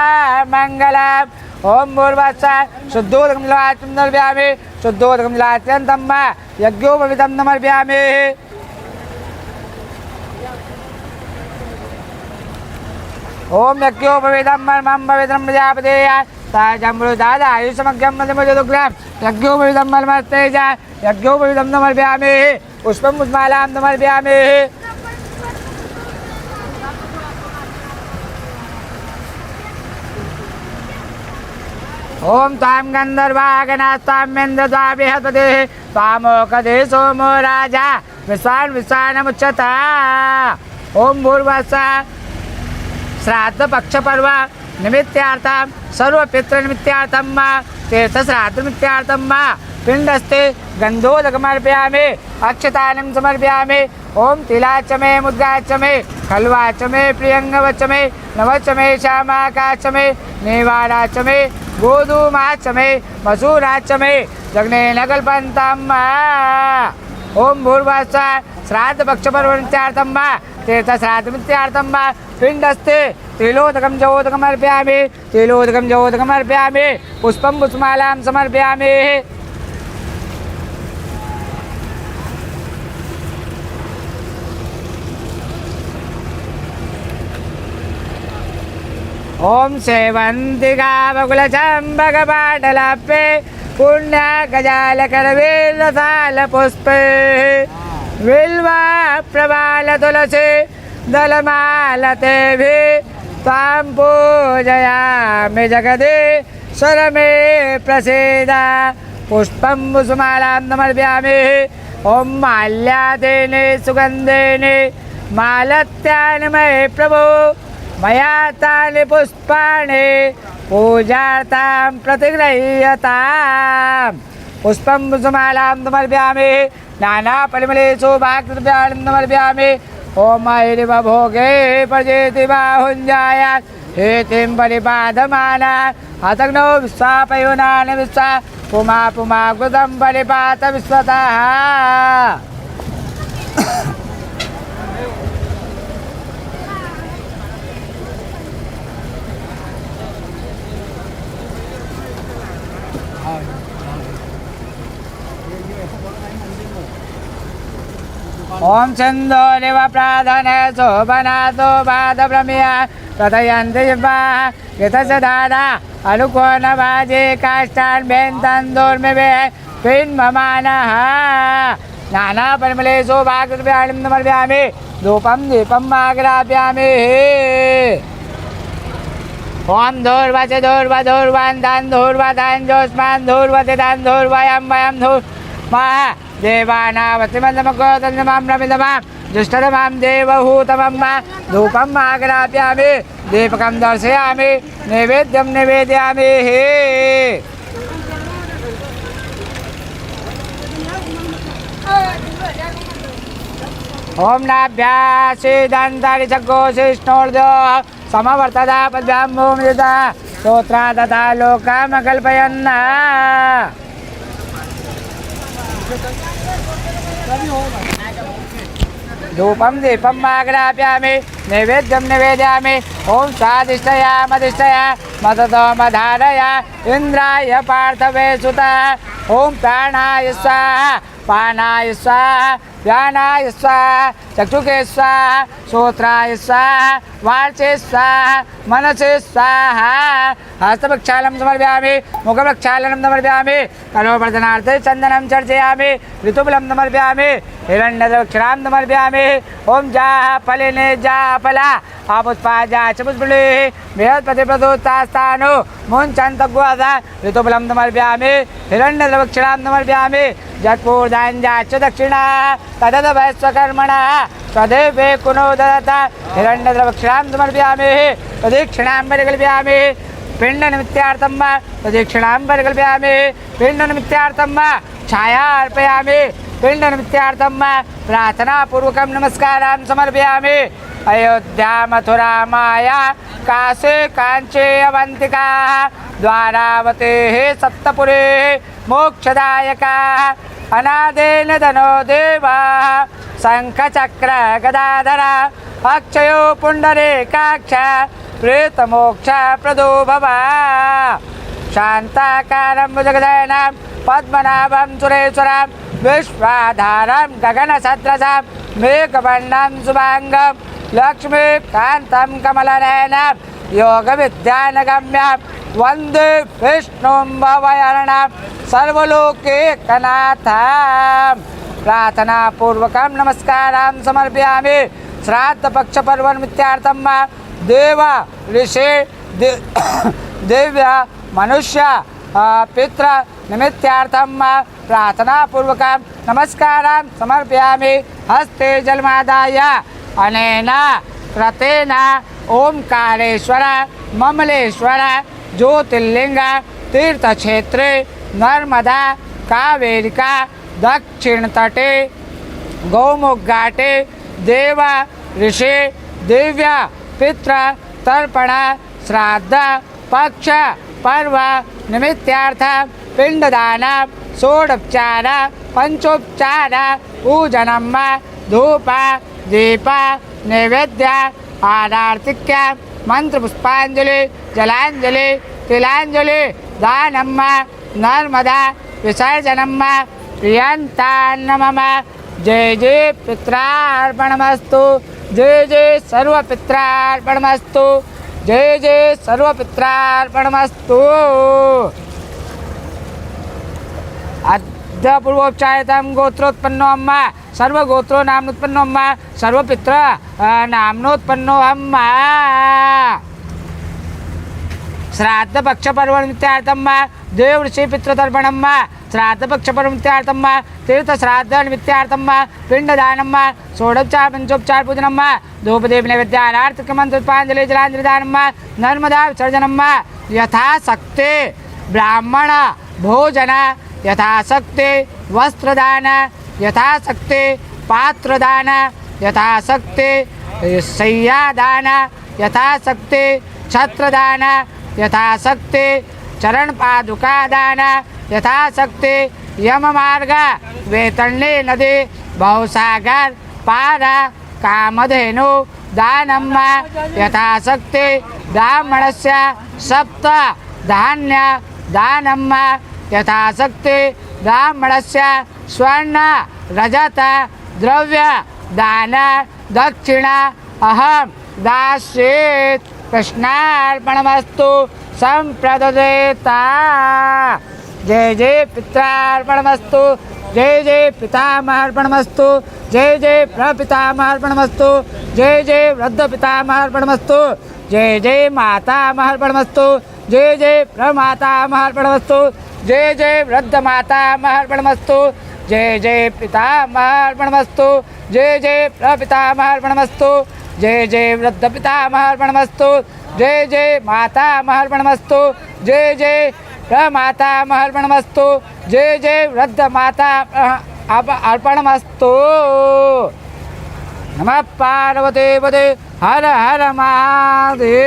मंगलम् ओम भूर्भुवस्सुः शुद्धोदकं निलाचनं समर्पयामि शुद्धोदकं निलाचनं यज्ञोपवीतं समर्पयामि ओम यज्ञोपवीतं मर्मं पवित्रं प्रजापतेय ताजमृदाद आयुष्मग्यं मधुमजुदुग्रं यज्ञोपवीतं मर्मस्तेज यज्ञोपवीतं समर्पयामि पुष्पं पुष्पमालां समर्पयामि ओम तां गन्धर्वागणास्तामेन्द्रद्वाभिहतते त्वामोकदे सोमो राजा विश्वानमुच्यता ओम भूर्भुवस्सुः श्राद्धपक्षपर्व निमित्तार्थं सर्वपितृनिमित्तार्थं तीर्थश्राद्धनिमित्तार्थं पिण्डस्ते गन्धोदकमर्पयामि अक्षतानं समर्पयामि ओम तिलाच मे मुद्गाच मे खल्वाच मे प्रियंगवच मे नवच मे श्यामाकाच मे नेवाराच मे गोधूमाच मे मसूराच मे जग्नेन कल्पन्ताम् ओम भूर्भुवस्सुः श्राद्धपक्षपर्वमित्यार्थं तीर्थश्राद्धमित्यार्थं पिण्डस्ते त्रिलोदकं जवोदकमर्पयामि पुष्पं पुष्पमालां समर्पयामि ओम सेवंतिका बकुलचंबकपाटलापे पुण्यगजालकरवीरसालपुष्पे बिल्वा प्रबाल तुलसी दलमालते तां पूजयामि जगदीश्वर मे प्रसीद पुष्पं कुसुमालां समर्पयामि ओम माल्यादेने सुगंधेने मालत्यानि मये प्रभो मया तानि पुष्पाणि पूजार्थं प्रतिगृह्यताम् पुष्पं कुसुमालां समर्पयामि नानापरिमलेषु भागद्रव्याणि समर्पयामि ओम ऐरिव भोगे प्रजेति बाहुञ्जाय हेतिं परिपादमाना अतग्नो विश्वापयोनानि विश्वा पुमा पुमा कृतं परिपात विश्वतः ओम चंदोरिव प्राधने शोभनातो पादभ्रम्या कथयन्ति जिह्वा यतस दादा अनुकोन भाजे काष्ठान् बेन्तन्दोर्मिवे पिन्ममानः नानापरिमलेषु भागद्रव्याणि समर्पयामि धूपं दीपम् आग्रापयामि ओम धूर्वच धूर्व धूर्वान्तान् धूर्वतान् जोष्मान् धूर्वतितान् धूर्वयं वयं धूर्मा देवानावतिमन्दमकोतन्दमां रमिदमां जुष्टतमां देवहूतमं मा धूपम् आग्रापयामि दीपकं दर्शयामि नैवेद्यं निवेदयामि ओम नाभ्यासीदन्तानि चकोशिष्णोर्धो समवर्तदा पद्भ्यां भूमिदा स्तोत्रा तथा लोकाम कल्पयन् धूपं दीपम् आग्रापयामि नैवेद्यं निवेदयामि ओम स्वादिष्टया मदतो मधारय इंद्राय पार्थवे सुतः ओम प्राणाय स्वाहा पानाय स्वाहा व्यानाय स्वाहा चक्षुके स्वाहा श्रोत्राय स्वाहा वाचे स्वाहा मनसे स्वाहा हस्तप्रक्षालनं समर्पयामि मुखप्रक्षालनं समर्पयामि करोवर्धनार्थे चन्दनं चर्चयामि ऋतुबलं समर्पयामि हिरण्यदक्षिणां समर्पयामि ओम जाः फलिने जाः फला आपुष्पा जा च पुष्पले बृहस्पतिप्रदोत्तास्तानो मुञ्चन्तग्वासा ऋतुबलं समर्पयामि हिरण्यदक्षिणां समर्पयामि जट्पूर्धाञ्जा च दक्षिणा तदद वैश्वकर्मणः तदेवे कुनो ददता हिरण्यद्रवक्षां समर्पयामि प्रदक्षिणां परिकल्पयामि पिण्डनिमित्तार्थं वा प्रदक्षिणां परिकल्पयामि पिण्डनिमित्तार्थं वा छाया अर्पयामि पिण्डनिमित्तार्थं वा प्रार्थनापूर्वकं नमस्कारां समर्पयामि अयोध्या मथुरा माया काशी काञ्ची अवन्तिकाः द्वारावतेः सप्तपुरे मोक्षदायकाः अनादेन धनो देवाः शङ्खचक्र गदाधरा अक्षयो पुण्डरीकाक्ष प्रेतमोक्षप्रदो भव शान्ताकारं भुजगशयनं पद्मनाभं सुरेश्वरं विश्वाधारं गगनसदृशं मेघवर्णं शुभाङ्गं लक्ष्मीकान्तं कमलनयनं योगविद्यानगम्यं वन्दे विष्णुं भवहरणं सर्वलोकैकनाथं प्रार्थनापूर्वकं नमस्कारां समर्पयामि श्राद्धपक्षपर्वनिमित्तार्थं वा देव ऋषि दिव्य मनुष्य पितृ निमित्तार्थं वा प्रार्थनापूर्वकं नमस्कारां समर्पयामि हस्ते जलमादाय अनेन कृतेन ओंकारेश्वर ममलेश्वर ज्योतिर्लिंग तीर्थक्षेत्रे नर्मदा कावेरिका दक्षिण तटे गौमुखघाटे देव ऋषि दिव्य पितृ तर्पण श्राद्ध पक्ष पर्व निमित्तार्थ पिंडदान षोडोपचार पंचोपचार पूजनम धूप दीप नैवेद्य आरार्तिक्य मंत्र पुष्पांजलि जलांजलि तिलांजलि दानम नर्मदा विसर्जनम प्रियंतान्नमम जय जय पित्रार्पणमस्तु जय जय सर्वपित्रार्पणमस्तु जय जय सर्वपित्रार्पणमस्तु। अद्य पूर्वोपचारितं गोत्रोत्पन्नो अम्मा सर्वगोत्रो नाम्नोत्पन्नो अम्मा सर्वपित्र नाम्नोत्पन्नो अम्मा। श्राद्ध पक्ष पर्वनिमित्तार्थं देवऋषि पितृतर्पणं श्राद्धपक्षपर्वनिमित्तार्थं तीर्थ श्राद्ध निमित्तार्थं पिंडदानं षोडोपचार पंचोपचार पूजनं धूपदीप नैवेद्यानार्थकं पुष्पांजलि जलांजलिदानं नर्मदा विसर्जनं यथाशक्ति ब्राह्मण भोजन यथाशक्ति वस्त्रदान यथाशक्ति पात्रदान यथाशक्ति शय्यादान यथाशक्ति छत्रदान यथाशक्ति चरण पादुका दान यथाशक्ति यम मार्ग वेतरणी नदी भवसागर पार कामधेनु दानं यथाशक्ति ब्राह्मणस्य सप्त धान्य दानं यथाशक्ति ब्राह्मणस्य स्वर्ण रजत द्रव्य दान दक्षिणा अहम दास्येत् कृष्णार्पणमस्तु संप्रददेता। जय जय पित्रार्पणमस्तु जय जय पितामहार्पणमस्तु जय जय प्रपितामहार्पणमस्तु जय जय वृद्धपितामहार्पणमस्तु जय जय मातामहार्पणमस्तु जय जय प्रमातामहार्पणमस्तु जय जय वृद्धमातामहार्पणमस्तु जय जय पितामहार्पणमस्तु जय जय प्रपितामहार्पणमस्तु जय जय वृद्धपितामहार्पणमस्तु जय जय मातामहार्पणमस्तु जय जय प्रमातामहार्पणमस्तु जय जय वृद्धमाता अर्पणमस्तु। नमः पार्वती पते हर हर महादेव।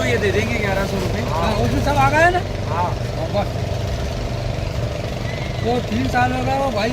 ये दे देंगे 1100 रुपये। हाँ उसमें सब आ गए ना। हाँ बस वो 3 साल हो गया वो भाई